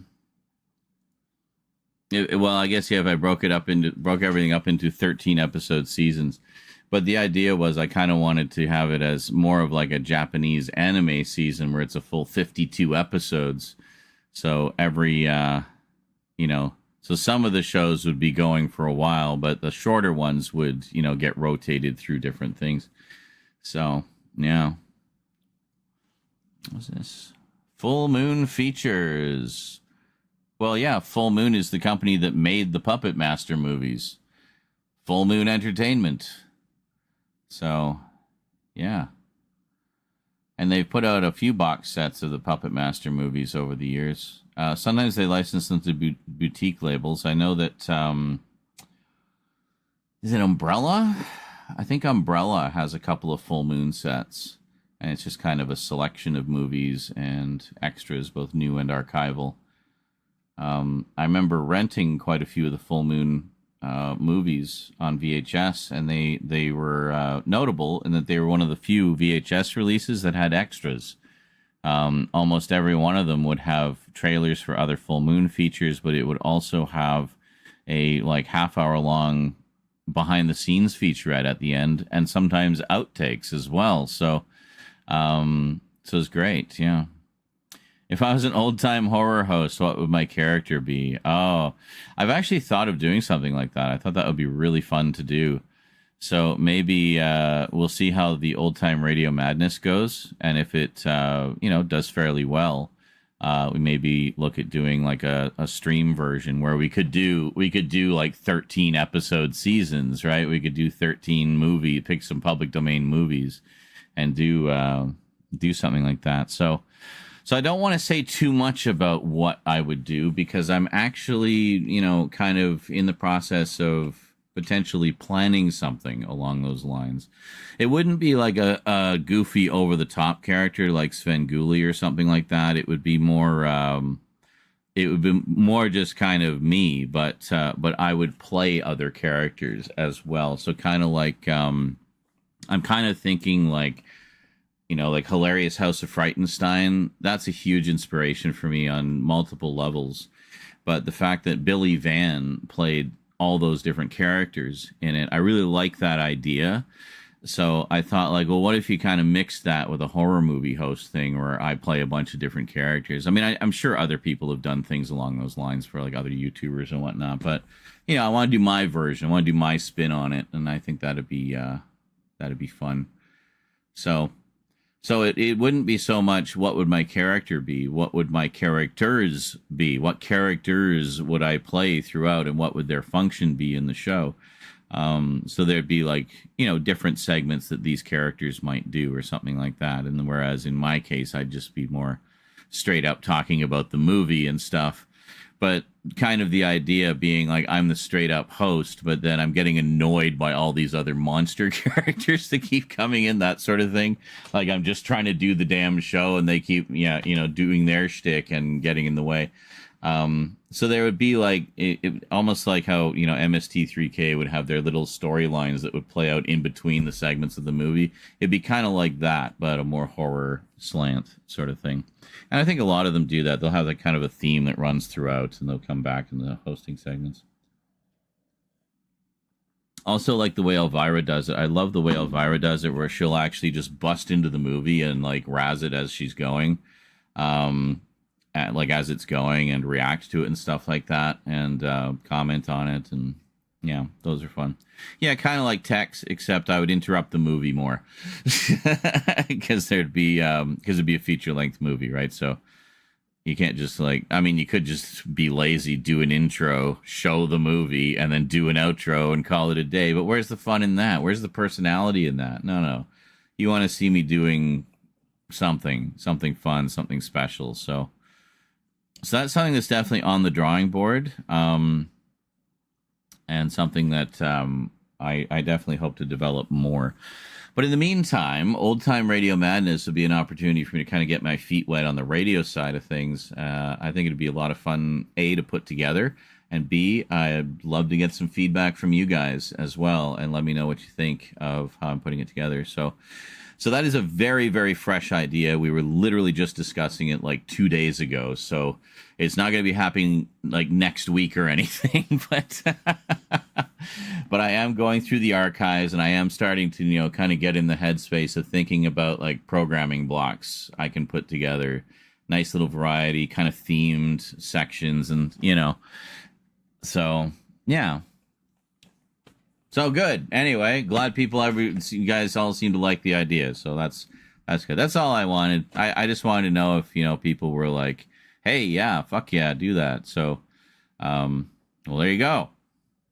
[SPEAKER 1] I guess yeah. If I broke everything up into 13 episode seasons, but the idea was I kind of wanted to have it as more of like a Japanese anime season where it's a full 52 episodes. So every, so some of the shows would be going for a while, but the shorter ones would, get rotated through different things. So, yeah. What's this? Full Moon Features. Well, yeah, Full Moon is the company that made the Puppet Master movies. Full Moon Entertainment. So, yeah. And they've put out a few box sets of the Puppet Master movies over the years. Sometimes they license them to boutique labels. I know that, is it Umbrella? I think Umbrella has a couple of Full Moon sets. And it's just kind of a selection of movies and extras, both new and archival. I remember renting quite a few of the Full Moon movies on VHS, and they were notable in that they were one of the few VHS releases that had extras. Almost every one of them would have trailers for other Full Moon features, but it would also have a like half-hour long behind the scenes featurette at the end, and sometimes outtakes as well. So it's great. Yeah. If I was an old-time horror host, what would my character be? Oh, I've actually thought of doing something like that. I thought that would be really fun to do. So maybe we'll see how the old-time Radio Madness goes, and if it does fairly well, we maybe look at doing like a stream version where we could do like 13 episode seasons, right? We could do 13 pick some public domain movies, and do something like that. So I don't want to say too much about what I would do because I'm actually, kind of in the process of potentially planning something along those lines. It wouldn't be like a goofy over-the-top character like Svengoolie or something like that. It would be more just kind of me, but I would play other characters as well. So kind of like I'm kind of thinking like Hilarious House of Frightenstein. That's a huge inspiration for me on multiple levels. But the fact that Billy Van played all those different characters in it, I really like that idea. So I thought, like, well, what if you kind of mixed that with a horror movie host thing where I play a bunch of different characters? I mean, I'm sure other people have done things along those lines for, like, other YouTubers and whatnot. But, I want to do my version. I want to do my spin on it. And I think that'd be fun. So it wouldn't be so much what would my character be, what would my characters be, what characters would I play throughout, and what would their function be in the show. So there'd be like, different segments that these characters might do or something like that. And whereas in my case, I'd just be more straight up talking about the movie and stuff. But kind of the idea being like I'm the straight up host, but then I'm getting annoyed by all these other monster characters that keep coming in, that sort of thing. Like I'm just trying to do the damn show and they keep, doing their shtick and getting in the way. So there would be like it almost like how MST3K would have their little storylines that would play out in between the segments of the movie. It'd be kind of like that, but a more horror slant sort of thing. And I think a lot of them do that. They'll have that kind of a theme that runs throughout, and they'll come back in the hosting segments. Also, like the way Elvira does it. I love the way Elvira does it, where she'll actually just bust into the movie and like razz it as she's going. Like as it's going, and react to it and stuff like that, and comment on it, and yeah, those are fun. Yeah, kind of like Tex, except I would interrupt the movie more because it'd be a feature length movie, right? So you can't just you could just be lazy, do an intro, show the movie, and then do an outro and call it a day. But where's the fun in that? Where's the personality in that? No. You want to see me doing something fun, something special. So that's something that's definitely on the drawing board, and something that I definitely hope to develop more. But in the meantime, Old Time Radio Madness would be an opportunity for me to kind of get my feet wet on the radio side of things. I think it'd be a lot of fun, A, to put together, and B, I'd love to get some feedback from you guys as well, and let me know what you think of how I'm putting it together. So that is a very, very fresh idea. We were literally just discussing it like 2 days ago. So it's not going to be happening like next week or anything, but I am going through the archives, and I am starting to, kind of get in the headspace of thinking about like programming blocks I can put together. Nice little variety, kind of themed sections, and, so yeah. So good. Anyway, glad you guys all seem to like the idea. So that's good. That's all I wanted. I just wanted to know if, people were like, hey, yeah, fuck yeah, do that. So, well, there you go.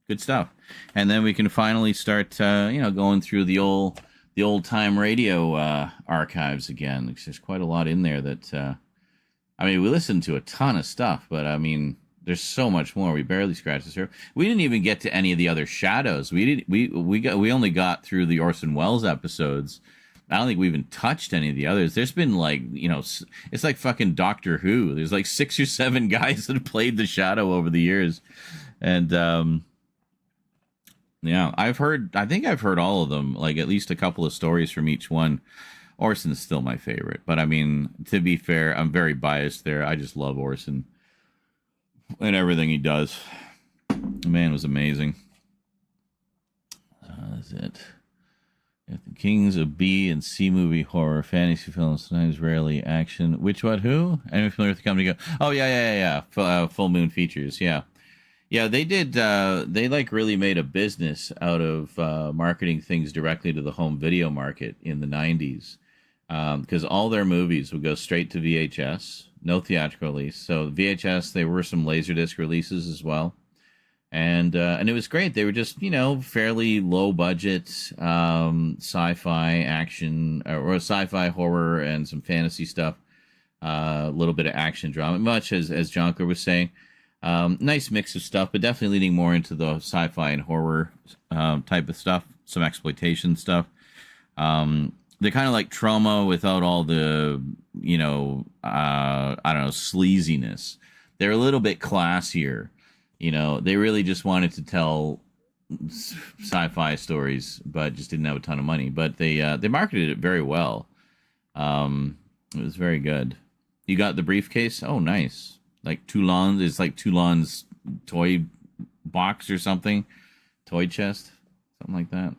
[SPEAKER 1] Good stuff. And then we can finally start, going through the old time radio archives again. There's quite a lot in there that, we listened to a ton of stuff, but there's so much more. We barely scratched the surface. We didn't even get to any of the other shadows. We only got through the Orson Welles episodes. I don't think we even touched any of the others. There's been it's like fucking Doctor Who. There's like 6 or 7 guys that have played the Shadow over the years, and yeah, I think I've heard all of them. Like at least a couple of stories from each one. Orson's still my favorite, but to be fair, I'm very biased there. I just love Orson and everything he does. The man was amazing. That's it. If the kings of B and C movie horror, fantasy films, sometimes rarely action. Which what? Who? Anyone familiar with the company? Oh yeah. Full Moon Features. Yeah. They did. They really made a business out of marketing things directly to the home video market in the 90s, because all their movies would go straight to VHS. No theatrical release. So VHS, there were some Laserdisc releases as well. And it was great. They were just, fairly low budget sci-fi action or sci-fi horror and some fantasy stuff. A little bit of action drama, much as Jonker was saying. Nice mix of stuff, but definitely leaning more into the sci-fi and horror type of stuff. Some exploitation stuff. They're kind of like Trauma without all the, sleaziness. They're a little bit classier. They really just wanted to tell sci-fi stories, but just didn't have a ton of money. But they marketed it very well. It was very good. You got the briefcase? Oh, nice. Like Toulon's. It's like Toulon's toy box or something. Toy chest. Something like that.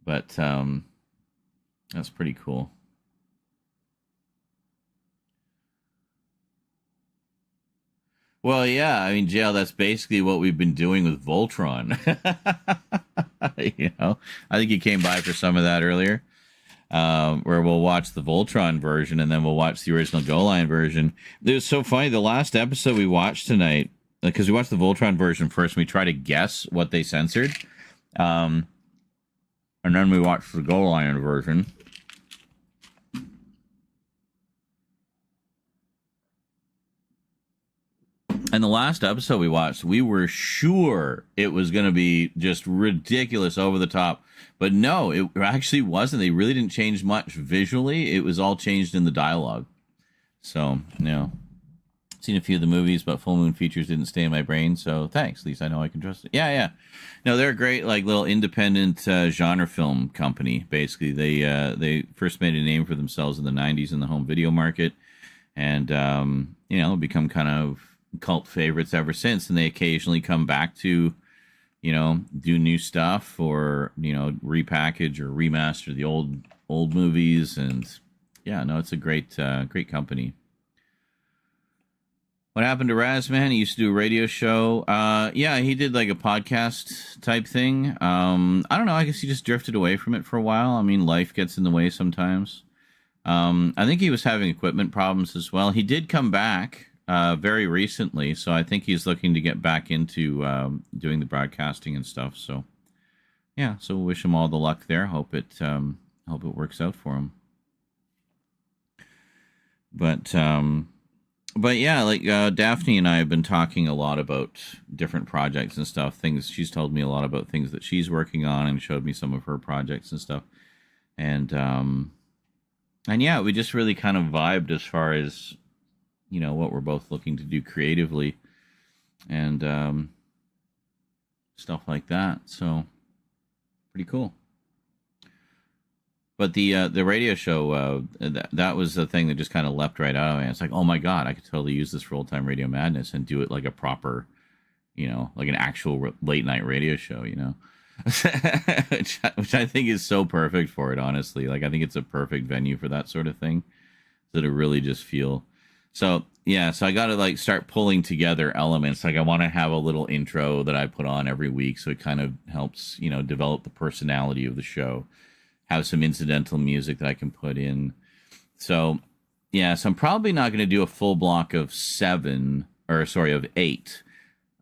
[SPEAKER 1] But that's pretty cool. Well, yeah, JL, that's basically what we've been doing with Voltron. I think you came by for some of that earlier, where we'll watch the Voltron version and then we'll watch the original Go Line version. It was so funny. The last episode we watched tonight, because we watched the Voltron version first and we tried to guess what they censored. And then we watched the Goal Iron version. And the last episode we watched, we were sure it was going to be just ridiculous, over the top. But no, it actually wasn't. They really didn't change much visually. It was all changed in the dialogue. So, seen a few of the movies, but Full Moon Features didn't stay in my brain. So thanks. At least I know I can trust it. Yeah. No, they're a great, like, little independent genre film company. Basically, they first made a name for themselves in the 90s in the home video market. And, become kind of cult favorites ever since. And they occasionally come back to, do new stuff or, repackage or remaster the old movies. And yeah, no, it's a great company. What happened to Razman? He used to do a radio show. Yeah, he did like a podcast type thing. I don't know. I guess he just drifted away from it for a while. I mean, life gets in the way sometimes. I think he was having equipment problems as well. He did come back very recently, so I think he's looking to get back into doing the broadcasting and stuff. So, yeah. So we'll wish him all the luck there. Hope it works out for him. But yeah, like Daphne and I have been talking a lot about different projects and stuff. Things she's told me a lot about things that she's working on, and showed me some of her projects and stuff. And yeah, we just really kind of vibed as far as what we're both looking to do creatively, and stuff like that. So pretty cool. But the radio show, that was the thing that just kind of leapt right out of me. It's like, oh my God, I could totally use this for Old Time Radio Madness and do it like a proper, like an actual late night radio show, which I think is so perfect for it, honestly. Like, I think it's a perfect venue for that sort of thing. So to really just feel. So yeah, so I got to like start pulling together elements. Like, I want to have a little intro that I put on every week, so it kind of helps, develop the personality of the show. Have some incidental music that I can put in. So, yeah, so I'm probably not going to do a full block of 8,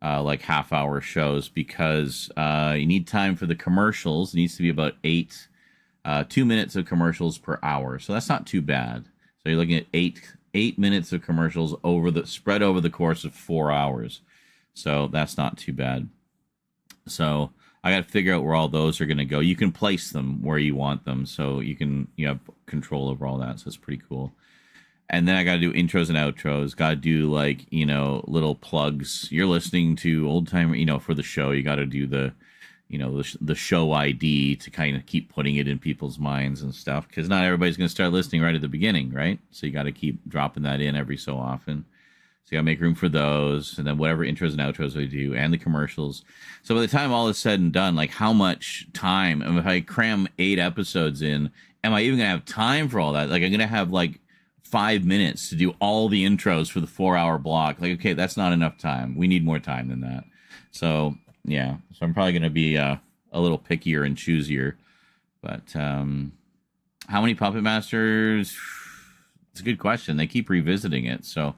[SPEAKER 1] like half-hour shows, because you need time for the commercials. It needs to be about 2 minutes of commercials per hour. So that's not too bad. So you're looking at 8 minutes of commercials spread over the course of 4 hours. So that's not too bad. So I got to figure out where all those are going to go. You can place them where you want them, so you have control over all that. So it's pretty cool. And then I got to do intros and outros. Got to do like little plugs. You're listening to Old Time, for the show. You got to do the show ID to kind of keep putting it in people's minds and stuff, because not everybody's going to start listening right at the beginning, right? So you got to keep dropping that in every so often. So you got to make room for those, and then whatever intros and outros we do, and the commercials. So by the time all is said and done, like, how much time, and if I cram 8 episodes in, am I even going to have time for all that? Like, I'm going to have like 5 minutes to do all the intros for the 4-hour block. Like, okay, that's not enough time. We need more time than that. So yeah, so I'm probably going to be a little pickier and choosier. But how many Puppet Masters? It's a good question. They keep revisiting it, so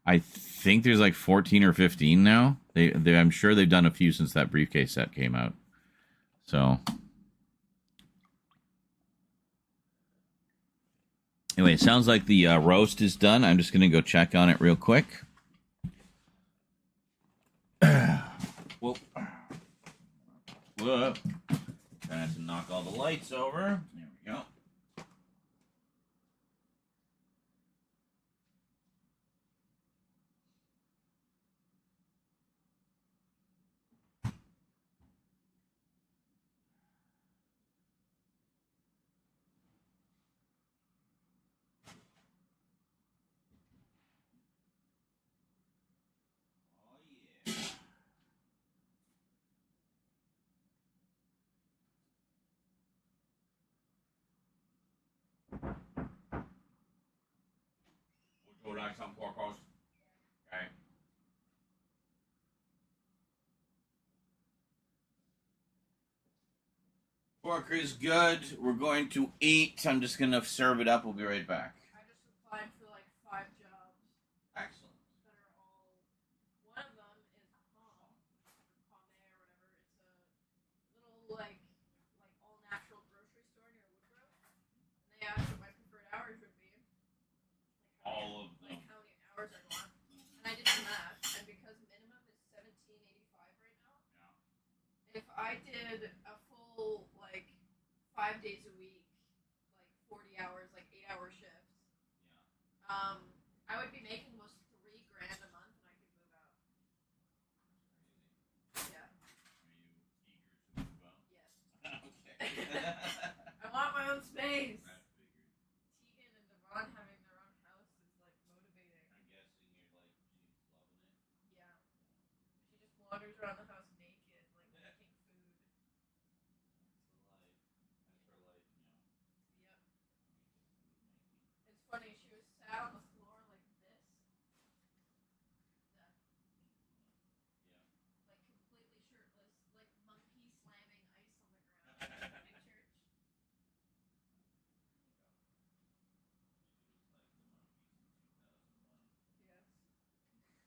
[SPEAKER 1] I think there's like 14 or 15 now. I'm sure they've done a few since that briefcase set came out. So anyway, it sounds like the roast is done. I'm just going to go check on it real quick. Whoop. Whoop. Trying to knock all the lights over. There we go. Would you like some porcos? Okay. Pork is good. We're going to eat. I'm just going to serve it up. We'll be right back.
[SPEAKER 9] I just applied for like 5 jobs
[SPEAKER 1] Excellent.
[SPEAKER 9] that are all. One of them is Palm or whatever. It's a little like 5 days a week, like 40 hours, like 8-hour shifts.
[SPEAKER 1] Yeah.
[SPEAKER 9] I would be making almost $3 grand a month, and I could move out. Yeah.
[SPEAKER 1] Are you eager to move out?
[SPEAKER 9] Yes.
[SPEAKER 1] Okay.
[SPEAKER 9] I want my own space.
[SPEAKER 1] I figured.
[SPEAKER 9] Tegan and Devon having their own house is like motivating.
[SPEAKER 1] I'm guessing you're like, she's loving it.
[SPEAKER 9] Yeah. She just wanders around the house naked, like making food.
[SPEAKER 1] That's the life. That's her life now.
[SPEAKER 9] Yep.
[SPEAKER 1] Food making.
[SPEAKER 9] It's funny, she was sat on the floor like this.
[SPEAKER 1] Yeah.
[SPEAKER 9] Like completely shirtless, like monkey slamming ice on the ground in church.
[SPEAKER 1] She was like the monkeys in 2001.
[SPEAKER 9] Yes.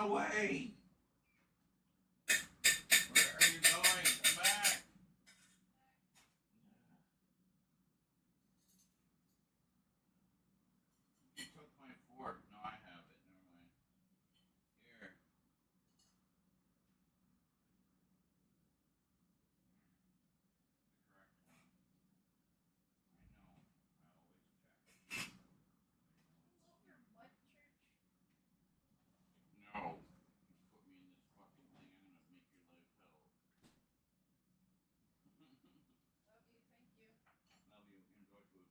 [SPEAKER 1] away. Where are you going? Come back. You took my fork. No, I have it. Never mind. Here. No. Put me in this fucking thing. I'm gonna make your life hell. Love you. Enjoy food.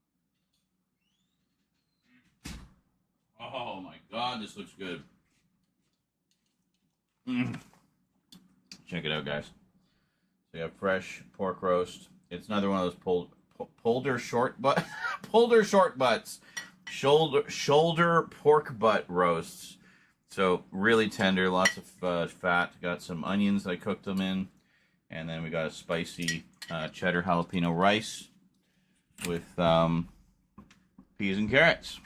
[SPEAKER 1] Oh my god, this looks good. Check it out, guys. So you have fresh pork roast. It's another one of those polder short butt polder short butts. Shoulder pork butt roasts. So really tender, lots of fat. Got some onions I cooked them in, and then we got a spicy cheddar jalapeno rice with peas and carrots.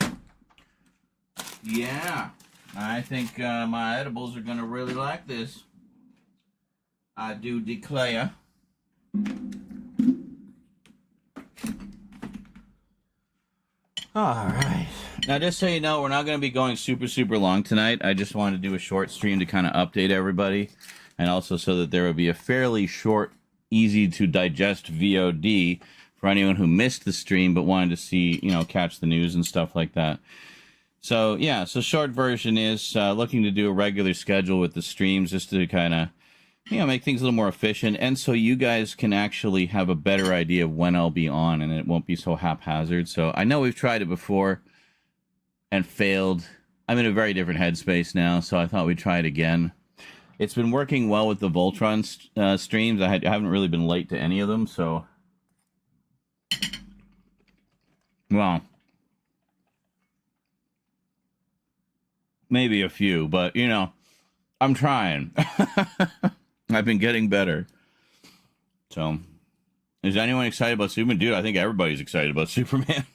[SPEAKER 1] Yeah, I think my edibles are gonna really like this. I do declare. All right. Now, just so you know, we're not going to be going super long tonight. I just wanted to do a short stream to kind of update everybody, and also so that there would be a fairly short, easy to digest VOD for anyone who missed the stream but wanted to see, catch the news and stuff like that. So, yeah, so short version is looking to do a regular schedule with the streams just to kind of, make things a little more efficient, and so you guys can actually have a better idea of when I'll be on, and it won't be so haphazard. So I know we've tried it before and failed. I'm in a very different headspace now, so I thought we'd try it again. It's been working well with the Voltron streams. I haven't really been late to any of them, so... Well... Maybe a few, but, I'm trying. I've been getting better. So, is anyone excited about Superman? Dude, I think everybody's excited about Superman.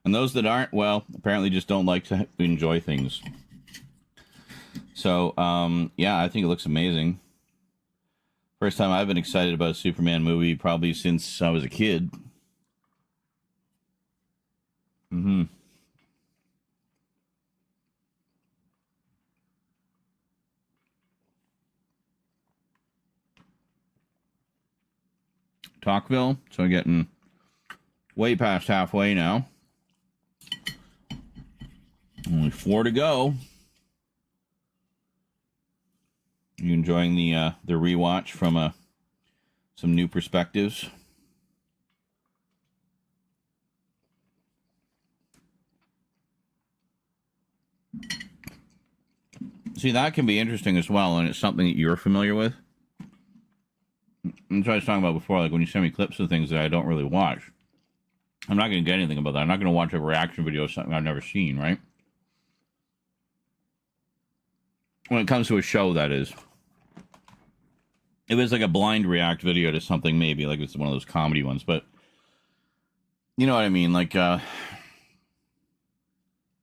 [SPEAKER 1] And those that aren't, well, apparently just don't like to enjoy things. So, yeah, I think it looks amazing. First time I've been excited about a Superman movie probably since I was a kid. Talkville, so getting way past halfway now. Only 4 to go. You enjoying the rewatch from some new perspectives? See, that can be interesting as well, and it's something that you're familiar with. That's what I was talking about before, like when you send me clips of things that I don't really watch. I'm not going to get anything about that. I'm not going to watch a reaction video of something I've never seen, right? When it comes to a show, that is. If it's like a blind react video to something, maybe, like it's one of those comedy ones, but you know what I mean? Like,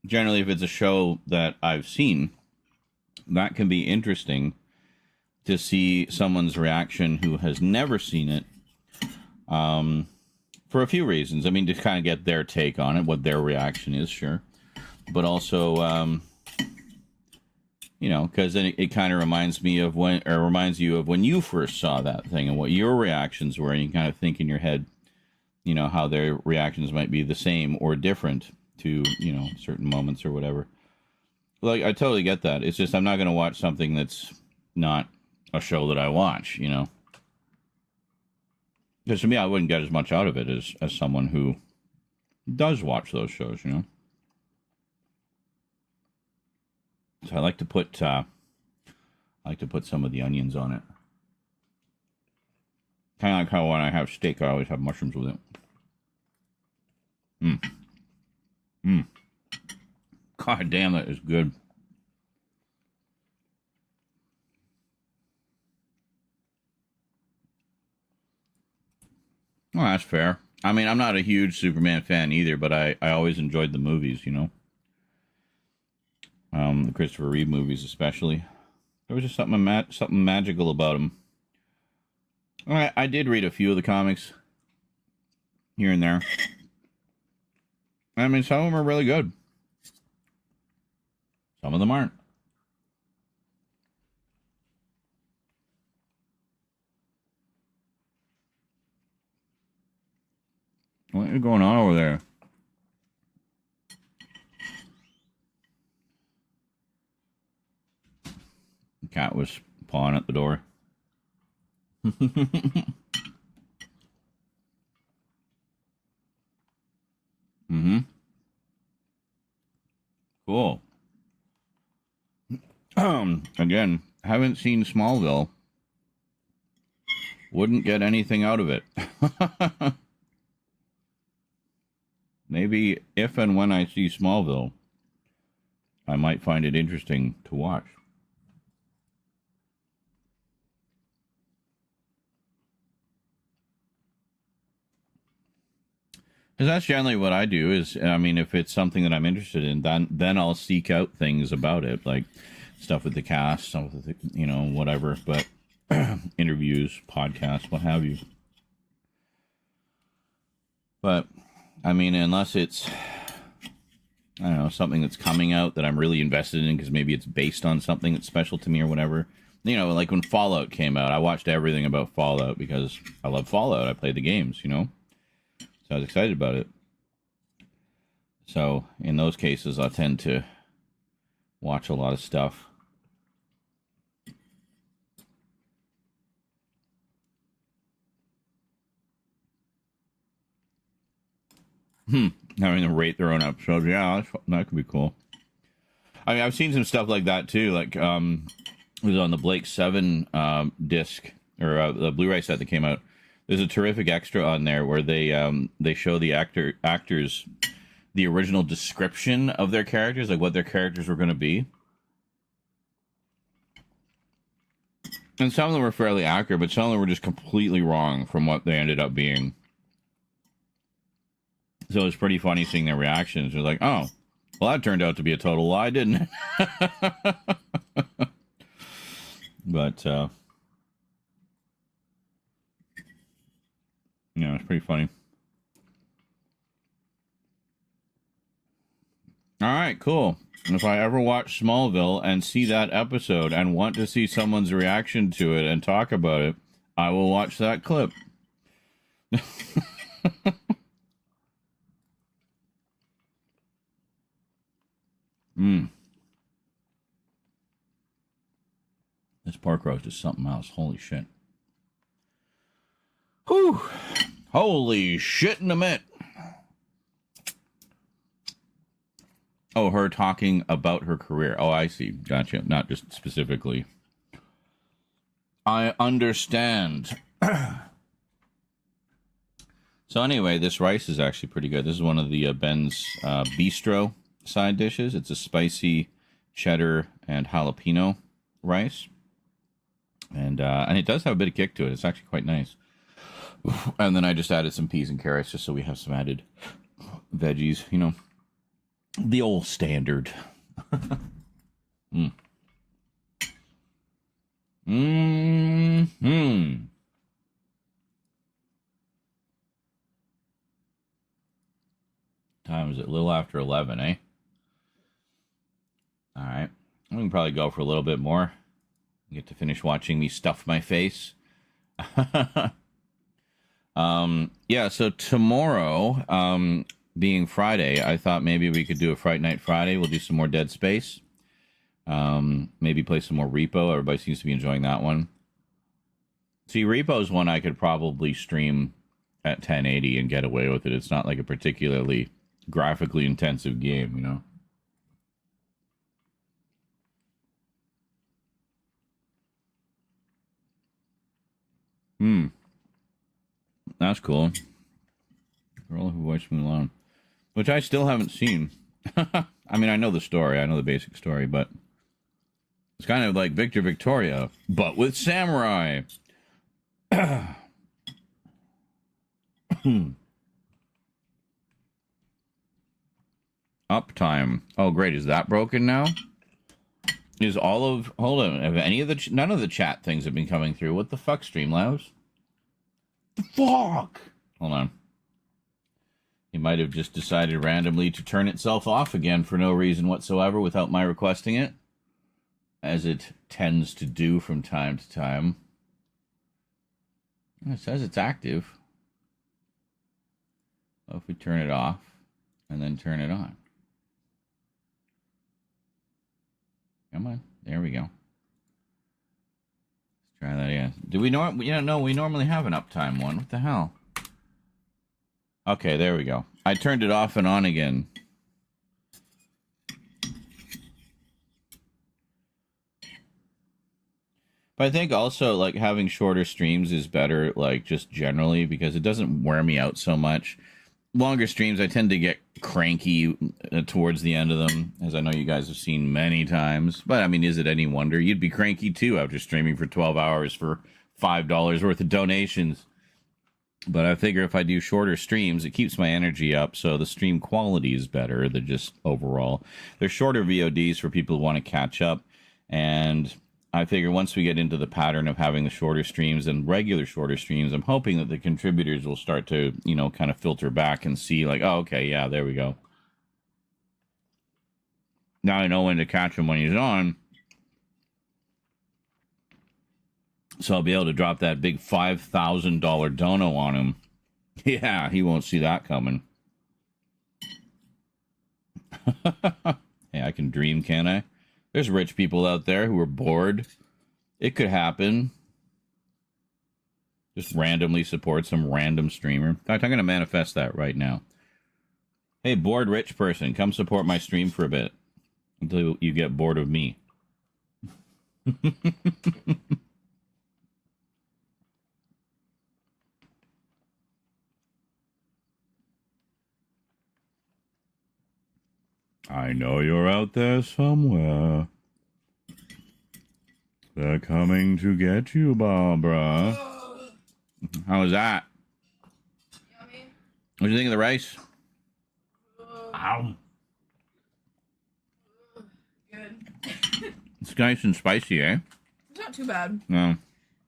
[SPEAKER 1] generally, if it's a show that I've seen, that can be interesting to see someone's reaction who has never seen it, for a few reasons. I mean, to kind of get their take on it, what their reaction is, sure. But also, because then it kind of reminds me of reminds you of when you first saw that thing and what your reactions were, and you kind of think in your head, how their reactions might be the same or different to, certain moments or whatever. Like, I totally get that. It's just I'm not going to watch something that's not a show that I watch, Because to me, I wouldn't get as much out of it as someone who does watch those shows, So I like to put some of the onions on it. Kind of like how when I have steak, I always have mushrooms with it. God damn, that is good. Well, that's fair. I mean, I'm not a huge Superman fan either, but I always enjoyed the movies, The Christopher Reeve movies, especially. There was just something magical about them. I did read a few of the comics here and there. I mean, some of them are really good. Some of them aren't. What is going on over there? The cat was pawing at the door. Mm-hmm. Cool. Again, haven't seen Smallville. Wouldn't get anything out of it. Maybe if and when I see Smallville, I might find it interesting to watch. Because that's generally what I do is, I mean, if it's something that I'm interested in, then I'll seek out things about it, like stuff with the cast, stuff with the, whatever, but interviews, podcasts, what have you. But, I mean, unless it's, I don't know, something that's coming out that I'm really invested in because maybe it's based on something that's special to me or whatever. Like when Fallout came out, I watched everything about Fallout because I love Fallout. I played the games, So I was excited about it. So in those cases, I tend to watch a lot of stuff. Having them rate their own episodes. Yeah, that could be cool. I mean, I've seen some stuff like that too. Like, it was on the Blake 7 disc or the Blu-ray set that came out. There's a terrific extra on there where they show the actors the original description of their characters, like what their characters were going to be. And some of them were fairly accurate, but some of them were just completely wrong from what they ended up being. So it was pretty funny seeing their reactions. They're like, oh, well, that turned out to be a total lie, didn't it? But, it's pretty funny. All right, cool. If I ever watch Smallville and see that episode and want to see someone's reaction to it and talk about it, I will watch that clip. This pork roast is something else. Holy shit. Whew. Holy shit in a minute. Oh, her talking about her career. Oh, I see. Gotcha. Not just specifically. I understand. So anyway, this rice is actually pretty good. This is one of the Ben's Bistro side dishes. It's a spicy cheddar and jalapeno rice. And it does have a bit of kick to it. It's actually quite nice. And then I just added some peas and carrots just so we have some added veggies, the old standard. Time is it? A little after 11, eh? All right. We can probably go for a little bit more. Get to finish watching me stuff my face. Yeah, so tomorrow, being Friday, I thought maybe we could do a Fright Night Friday. We'll do some more Dead Space. Maybe play some more Repo. Everybody seems to be enjoying that one. See, Repo's one I could probably stream at 1080 and get away with it. It's not like a particularly graphically intensive game, That's cool. Girl Who Watched Mulan, which I still haven't seen. I mean, I know the story. I know the basic story, but it's kind of like Victor Victoria, but with samurai. Uptime. Oh, great. Is that broken now? Is all of... Hold on. Have any of the... None of the chat things have been coming through. What the fuck, Streamlabs? The fuck? Hold on. He might have just decided randomly to turn itself off again for no reason whatsoever without my requesting it, as it tends to do from time to time. It says it's active. Well, if we turn it off and then turn it on. Come on. There we go. Let's try that again. Do we know? No, we normally have an uptime one. What the hell? Okay, there we go. I turned it off and on again. But I think also, like, having shorter streams is better, like, just generally, because it doesn't wear me out so much. Longer streams, I tend to get cranky towards the end of them, as I know you guys have seen many times. But, I mean, is it any wonder? You'd be cranky, too, after streaming for 12 hours for $5 worth of donations. But I figure if I do shorter streams, it keeps my energy up, so the stream quality is better than just overall. There's shorter VODs for people who want to catch up, and I figure once we get into the pattern of having the shorter streams and regular shorter streams, I'm hoping that the contributors will start to, you know, kind of filter back and see, like, oh, okay, yeah, there we go. Now I know when to catch him when he's on. So I'll be able to drop that big $5,000 dono on him. Yeah, he won't see that coming. Hey, I can dream, can't I? There's rich people out there who are bored. It could happen. Just randomly support some random streamer. In fact, I'm going to manifest that right now. Hey, bored rich person, come support my stream for a bit. Until you get bored of me. I know you're out there somewhere. They're coming to get you, Barbara. How was that?
[SPEAKER 6] Yummy.
[SPEAKER 1] What do you think of the rice? Ow.
[SPEAKER 6] Good.
[SPEAKER 1] It's nice and spicy, eh?
[SPEAKER 9] It's not too bad.
[SPEAKER 1] No.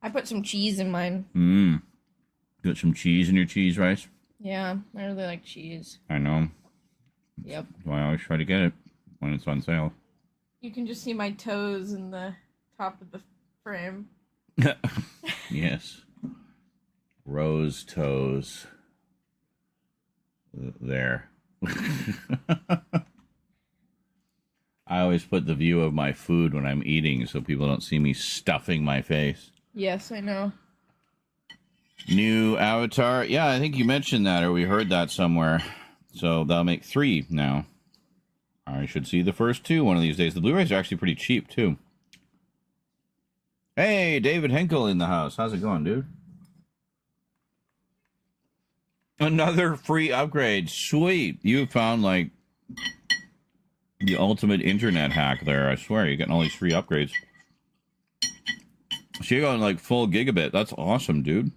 [SPEAKER 9] I put some cheese in mine.
[SPEAKER 1] Got some cheese in your cheese rice?
[SPEAKER 9] Yeah, I really like cheese.
[SPEAKER 1] I know.
[SPEAKER 9] Yep.
[SPEAKER 1] That's why I always try to get it when it's on sale.
[SPEAKER 9] You can just see my toes in the top of the frame.
[SPEAKER 1] Yes. Rose toes. There. I always put the view of my food when I'm eating so people don't see me stuffing my face.
[SPEAKER 9] Yes, I know.
[SPEAKER 1] New avatar. Yeah, I think you mentioned that or we heard that somewhere. So that'll make 3 now. I should see the first 2 one of these days. The Blu-rays are actually pretty cheap, too. Hey, David Henkel in the house. How's it going, dude? Another free upgrade. Sweet. You found, like, the ultimate internet hack there. I swear, you're getting all these free upgrades. So you're going, like, full gigabit. That's awesome, dude.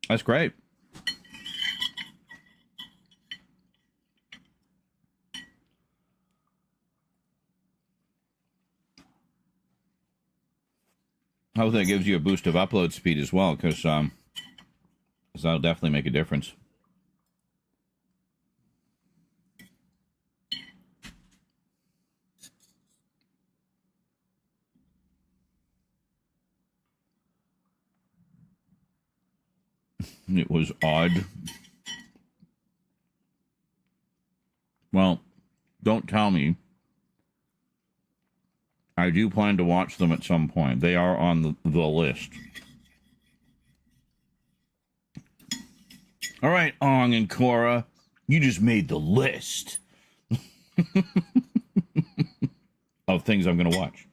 [SPEAKER 1] That's great. I hope that gives you a boost of upload speed as well, because that'll definitely make a difference. It was odd. Well, don't tell me. I do plan to watch them at some point. They are on the list. All right, Ong and Cora, you just made the list of things I'm going to watch.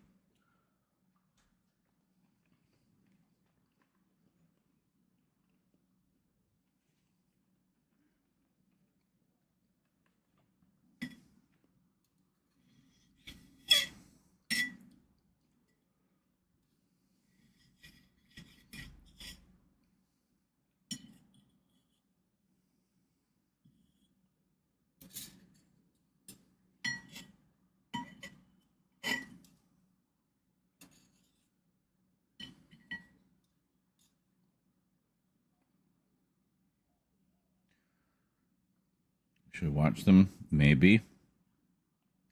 [SPEAKER 1] Should I watch them? Maybe.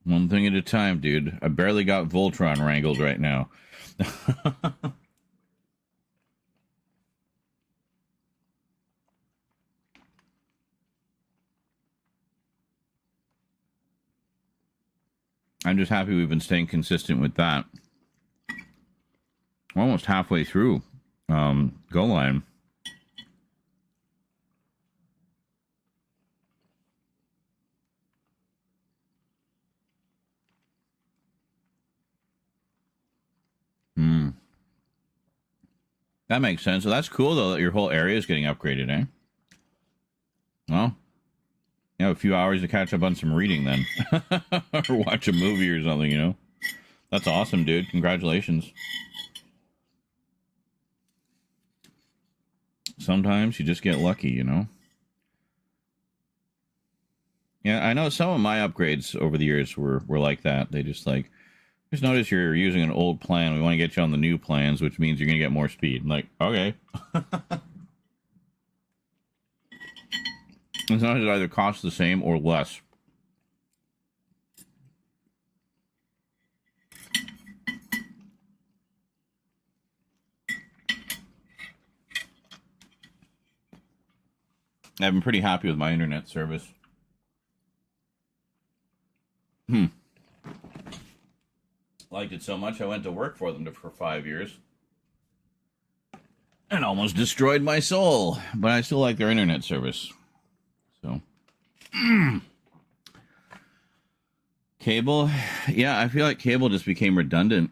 [SPEAKER 1] One thing at a time, dude. I barely got Voltron wrangled right now. I'm just happy we've been staying consistent with that. We're almost halfway through Go Line. That makes sense. So that's cool, though, that your whole area is getting upgraded, eh? Well, you have a few hours to catch up on some reading then. Or watch a movie or something, you know? That's awesome, dude. Congratulations. Sometimes you just get lucky, you know? Yeah, I know some of my upgrades over the years were like that. They just like, just notice you're using an old plan. We want to get you on the new plans, which means you're going to get more speed. I'm like, okay. As long as it either costs the same or less. I've been pretty happy with my internet service. Liked it so much, I went to work for them for 5 years. And almost destroyed my soul. But I still like their internet service. So. Cable? Yeah, I feel like cable just became redundant.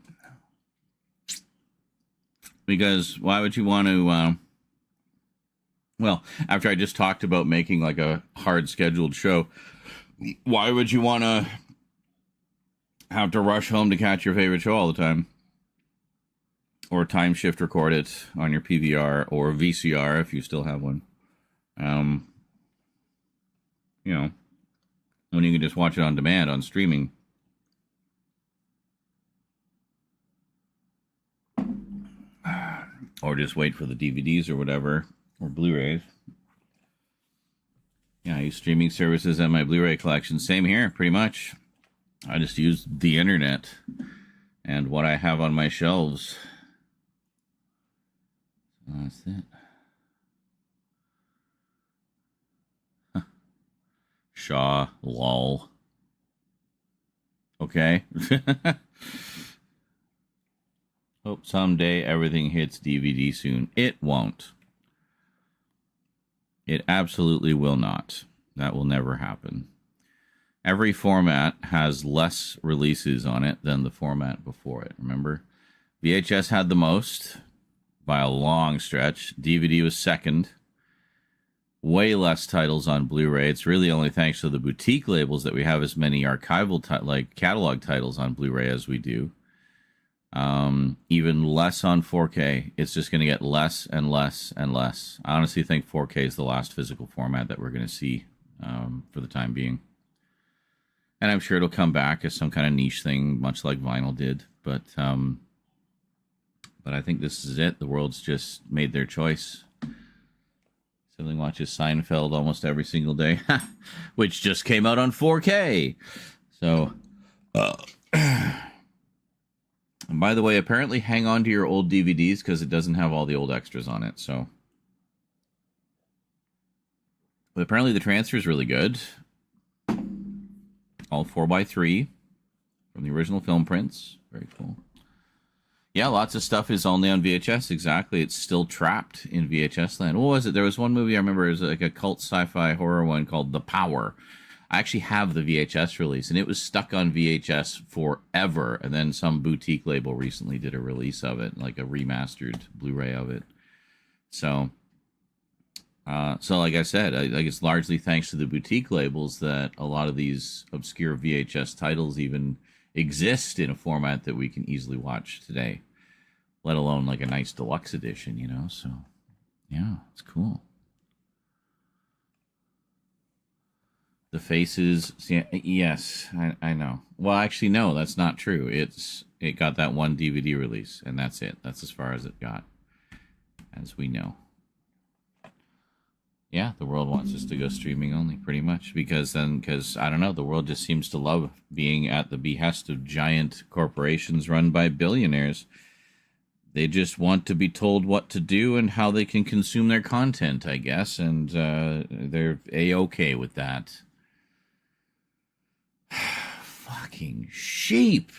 [SPEAKER 1] Because why would you want to... well, after I just talked about making like a hard scheduled show, why would you want to have to rush home to catch your favorite show all the time? Or time shift record it on your PVR or VCR if you still have one. You know, when you can just watch it on demand on streaming. Or just wait for the DVDs or whatever, or Blu-rays. Yeah, I use streaming services and my Blu-ray collection. Same here, pretty much. I just use the internet and what I have on my shelves. That's it. Huh. Shaw, lol. Okay. Hope someday everything hits DVD soon. It won't. It absolutely will not. That will never happen. Every format has less releases on it than the format before it. Remember? VHS had the most by a long stretch. DVD was second. Way less titles on Blu-ray. It's really only thanks to the boutique labels that we have as many archival, like catalog titles on Blu-ray as we do. Even less on 4K. It's just going to get less and less and less. I honestly think 4K is the last physical format that we're going to see for the time being. And I'm sure it'll come back as some kind of niche thing, much like vinyl did. But I think this is it. The world's just made their choice. Sibling watches Seinfeld almost every single day, which just came out on 4K. So, and by the way, apparently hang on to your old DVDs because it doesn't have all the old extras on it. So, but apparently the transfer is really good. All 4x3 from the original film prints. Very cool. Yeah, lots of stuff is only on VHS. Exactly. It's still trapped in VHS land. What was it? There was one movie I remember. It was like a cult sci-fi horror one called The Power. I actually have the VHS release, and it was stuck on VHS forever. And then some boutique label recently did a release of it, like a remastered Blu-ray of it. So like I said, I guess largely thanks to the boutique labels that a lot of these obscure VHS titles even exist in a format that we can easily watch today, let alone like a nice deluxe edition, you know? So, yeah, it's cool. The Faces, yes, I know. Well, actually, no, that's not true. It got that one DVD release, and that's it. That's as far as it got, as we know. Yeah, the world wants us to go streaming only, pretty much, because I don't know, the world just seems to love being at the behest of giant corporations run by billionaires. They just want to be told what to do and how they can consume their content, I guess, and they're A-okay with that. Fucking sheep.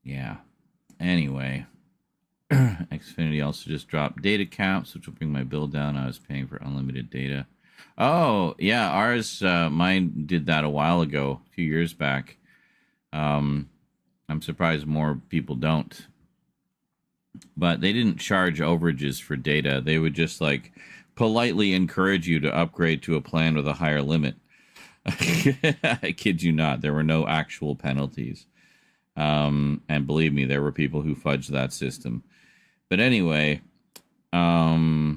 [SPEAKER 1] Yeah. Anyway. Xfinity also just dropped data caps, which will bring my bill down. I was paying for unlimited data. Oh, yeah, ours, mine did that a while ago, a few years back. I'm surprised more people don't. But they didn't charge overages for data. They would just, like, politely encourage you to upgrade to a plan with a higher limit. I kid you not. There were no actual penalties. And believe me, there were people who fudged that system. But anyway, yeah.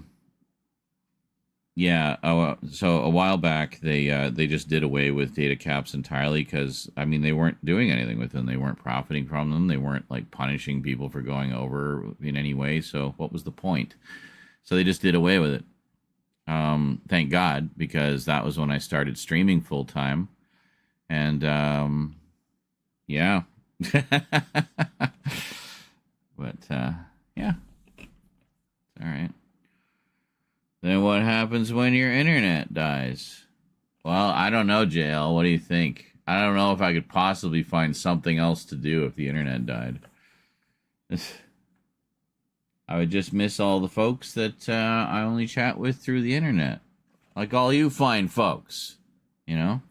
[SPEAKER 1] So a while back, they just did away with data caps entirely because, I mean, they weren't doing anything with them. They weren't profiting from them. They weren't, like, punishing people for going over in any way. So what was the point? So they just did away with it. Thank God, because that was when I started streaming full time. And, yeah. But, yeah. All right. Then what happens when your internet dies? Well, I don't know, JL. What do you think? I don't know if I could possibly find something else to do if the internet died. I would just miss all the folks that I only chat with through the internet. Like all you fine folks, you know?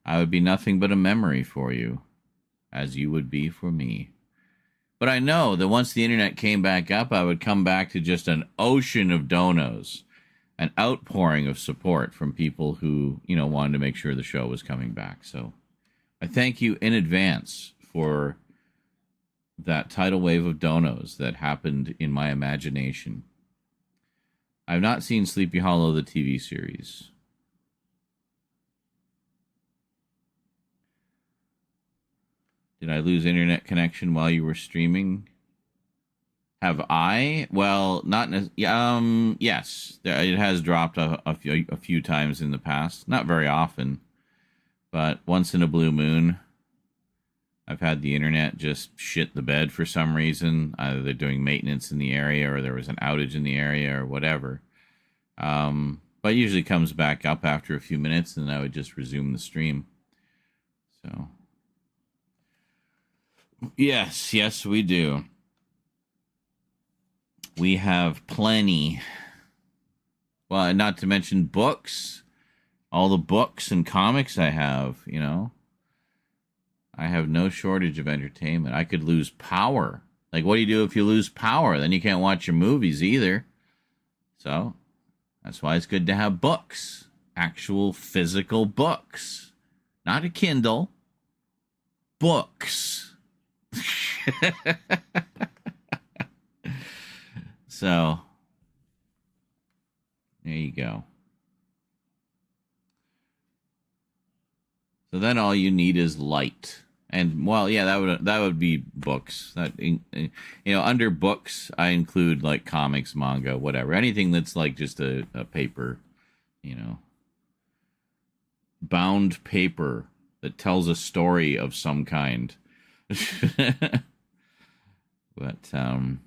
[SPEAKER 1] I would be nothing but a memory for you, as you would be for me. But I know that once the internet came back up, I would come back to just an ocean of donos, an outpouring of support from people who, you know, wanted to make sure the show was coming back. So I thank you in advance for that tidal wave of donos that happened in my imagination. I've not seen Sleepy Hollow, the TV series. Did I lose internet connection while you were streaming? Have I? Well, not yes. It has dropped a few times in the past. Not very often, but once in a blue moon, I've had the internet just shit the bed for some reason. Either they're doing maintenance in the area, or there was an outage in the area, or whatever. But it usually comes back up after a few minutes, and I would just resume the stream. So. Yes, we do. We have plenty. Well, not to mention books. All the books and comics I have, you know. I have no shortage of entertainment. I could lose power. Like, what do you do if you lose power? Then you can't watch your movies either. So, that's why it's good to have books. Actual physical books. Not a Kindle. Books. So there you go. So then all you need is light. And well, yeah, that would be books. That, you know, under books I include like comics, manga, whatever. Anything that's like just a paper, you know, bound paper that tells a story of some kind. But oh,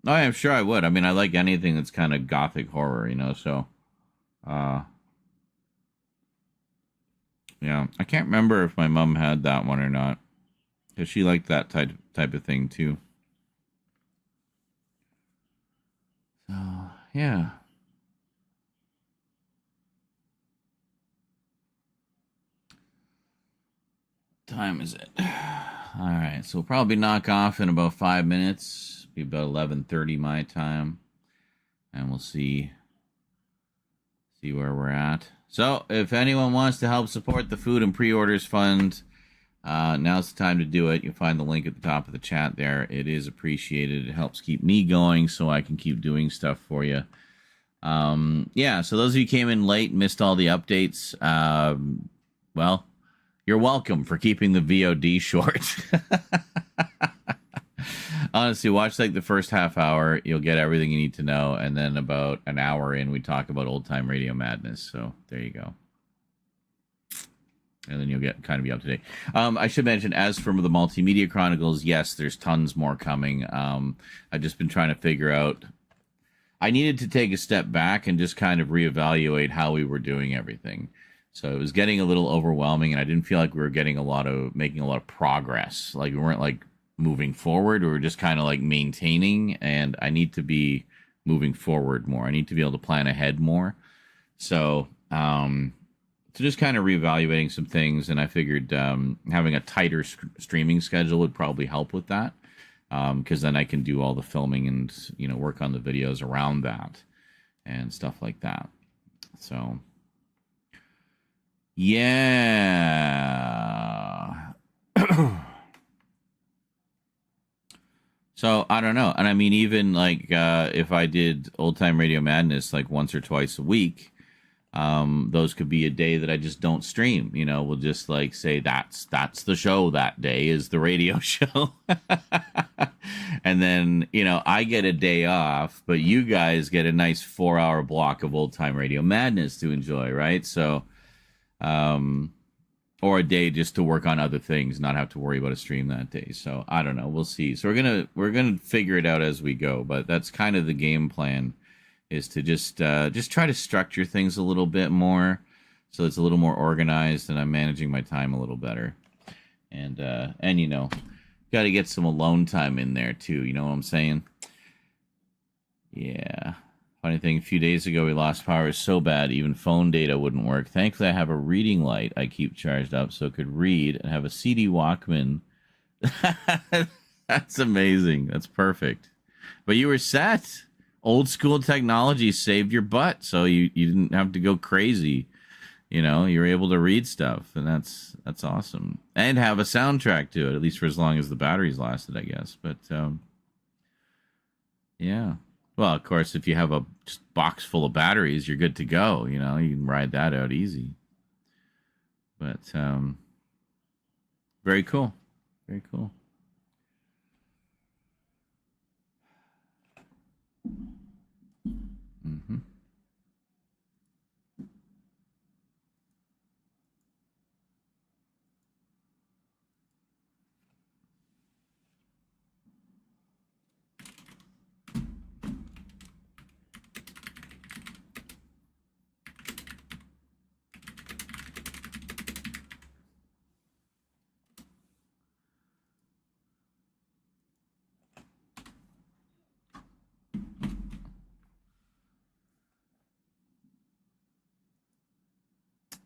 [SPEAKER 1] I'm sure I would. I mean, I like anything that's kind of gothic horror, you know. So, yeah, I can't remember if my mom had that one or not, because she liked that type of thing too. So, yeah. Time is it? All right, so we'll probably knock off in about 5 minutes. Be about 11:30 my time, and we'll see where we're at. So, if anyone wants to help support the Food and Pre-Orders Fund, now's the time to do it. You'll find the link at the top of the chat there. It is appreciated. It helps keep me going so I can keep doing stuff for you. Yeah, so those of you who came in late, missed all the updates, well, you're welcome for keeping the VOD short. Honestly, watch like the first half hour. You'll get everything you need to know. And then about an hour in, we talk about old time radio madness. So there you go. And then you'll get kind of be up to date. I should mention, as for the Multimedia Chronicles, yes, there's tons more coming. I've just been trying to figure out. I needed to take a step back and just kind of reevaluate how we were doing everything. So it was getting a little overwhelming, and I didn't feel like we were making a lot of progress. Like we weren't like moving forward. We were just kind of like maintaining, and I need to be moving forward more. I need to be able to plan ahead more. So, just kind of reevaluating some things, and I figured having a tighter streaming schedule would probably help with that, because then I can do all the filming and work on the videos around that and stuff like that. So yeah. So I don't know, and I mean, even like if I did Old Time Radio Madness like once or twice a week. Those could be a day that I just don't stream. We'll just like say that's the show that day is the radio show. And then, I get a day off, but you guys get a nice 4-hour block of Old Time Radio Madness to enjoy, right? So, or a day just to work on other things, not have to worry about a stream that day. So I don't know. We'll see. So we're gonna figure it out as we go, but that's kind of the game plan. Is to just try to structure things a little bit more, so it's a little more organized, and I'm managing my time a little better. And got to get some alone time in there too. You know what I'm saying? Yeah. Funny thing, a few days ago we lost power so bad even phone data wouldn't work. Thankfully, I have a reading light I keep charged up so it could read, and have a CD Walkman. That's amazing. That's perfect. But you were set. Old school technology saved your butt, so you didn't have to go crazy. You were able to read stuff, and that's awesome. And have a soundtrack to it, at least for as long as the batteries lasted, I guess. But yeah. Well, of course, if you have a just box full of batteries, you're good to go. You can ride that out easy. But very cool. Very cool. Mm-hmm.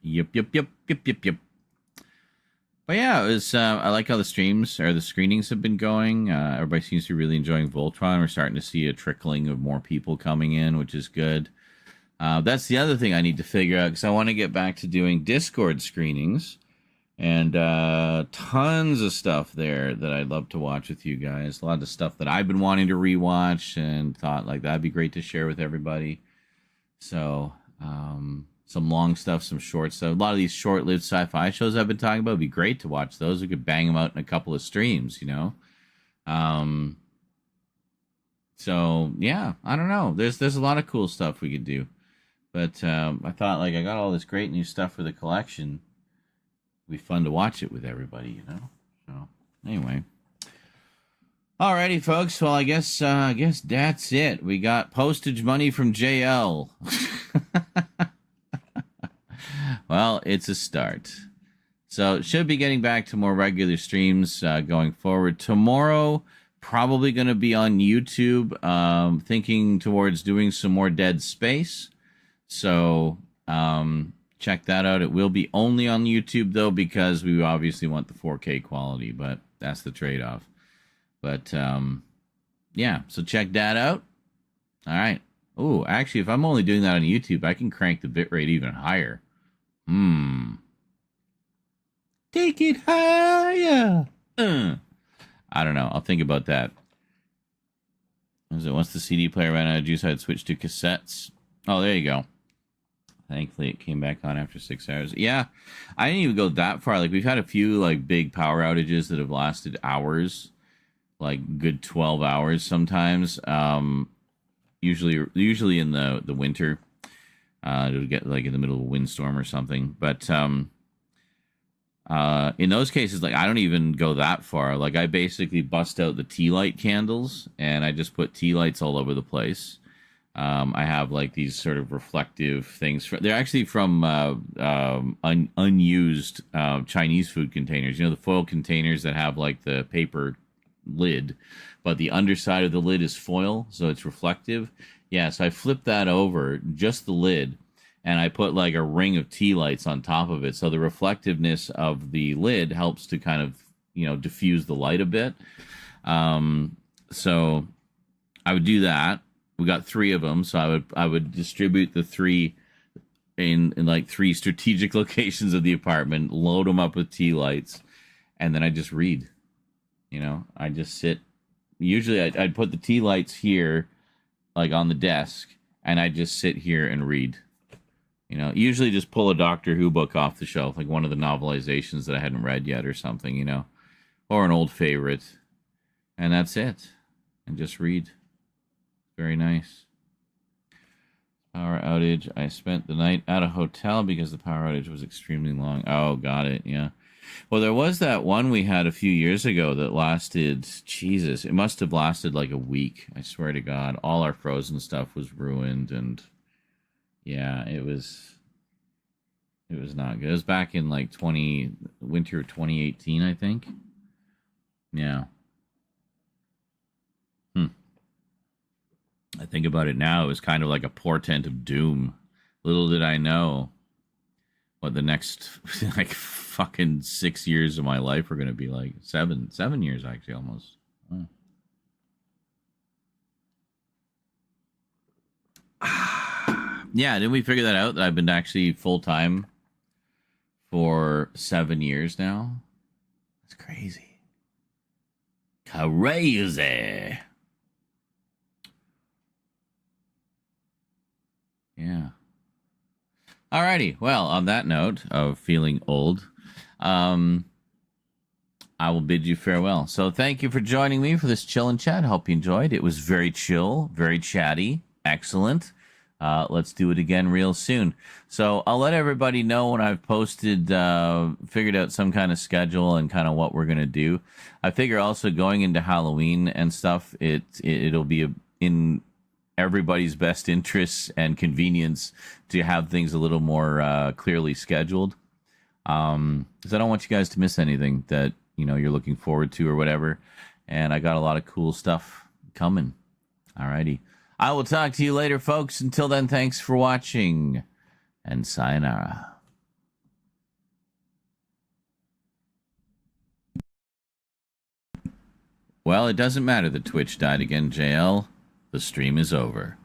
[SPEAKER 1] Yep. But yeah, it was. I like how the screenings have been going. Everybody seems to be really enjoying Voltron. We're starting to see a trickling of more people coming in, which is good. That's the other thing I need to figure out, because I want to get back to doing Discord screenings, and tons of stuff there that I'd love to watch with you guys. A lot of stuff that I've been wanting to rewatch and thought like that'd be great to share with everybody. So. Some long stuff, some short stuff. A lot of these short-lived sci-fi shows I've been talking about would be great to watch. Those we could bang them out in a couple of streams, So yeah, I don't know. There's a lot of cool stuff we could do, but I thought like I got all this great new stuff for the collection. It'd be fun to watch it with everybody, So anyway. Alrighty, folks. Well, I guess that's it. We got postage money from JL. Well, it's a start. So should be getting back to more regular streams going forward. Tomorrow, probably going to be on YouTube. Thinking towards doing some more Dead Space. So check that out. It will be only on YouTube, though, because we obviously want the 4K quality. But that's the trade-off. But, yeah. So check that out. All right. Oh, actually, if I'm only doing that on YouTube, I can crank the bitrate even higher. Take it higher. I don't know. I'll think about that. Once the CD player ran out of juice, I'd switch to cassettes. Oh, there you go. Thankfully, it came back on after 6 hours. Yeah, I didn't even go that far. Like, we've had a few, like, big power outages that have lasted hours. like good 12 hours sometimes. Usually in the winter. It'll get like in the middle of a windstorm or something. But in those cases, like I don't even go that far. Like I basically bust out the tea light candles and I just put tea lights all over the place. I have like these sort of reflective things. They're actually from unused Chinese food containers. You know, the foil containers that have like the paper lid, but the underside of the lid is foil, so it's reflective. Yeah, so I flipped that over, just the lid, and I put like a ring of tea lights on top of it. So the reflectiveness of the lid helps to kind of, diffuse the light a bit. So I would do that. We got 3 of them, so I would distribute the 3 in like 3 strategic locations of the apartment, load them up with tea lights, and then I just read. I just sit. Usually I'd put the tea lights here, like on the desk, and I just sit here and read. Usually just pull a Doctor Who book off the shelf, like one of the novelizations that I hadn't read yet or something, or an old favorite. And that's it. And just read. Very nice. Power outage. I spent the night at a hotel because the power outage was extremely long. Oh, got it. Yeah. Well, there was that one we had a few years ago that lasted, Jesus, it must have lasted like a week. I swear to God, all our Frozen stuff was ruined, and yeah, it was not good. It was back in like winter of 2018, I think. Yeah. I think about it now, it was kind of like a portent of doom. Little did I know what the next like fucking 6 years of my life are going to be like. 7 years actually, almost. Oh. Yeah, didn't we figure that out, that I've been actually full-time for 7 years now? That's crazy. Crazy. Yeah. Alrighty. Well, on that note of feeling old, I will bid you farewell. So thank you for joining me for this chill and chat. Hope you enjoyed. It was very chill, very chatty. Excellent. Let's do it again real soon. So I'll let everybody know when I've posted, figured out some kind of schedule and kind of what we're going to do. I figure also going into Halloween and stuff, it'll be in everybody's best interests and convenience to have things a little more clearly scheduled. Because I don't want you guys to miss anything that, you're looking forward to or whatever. And I got a lot of cool stuff coming. Alrighty. I will talk to you later, folks. Until then, thanks for watching, and sayonara. Well, it doesn't matter that Twitch died again, JL. The stream is over.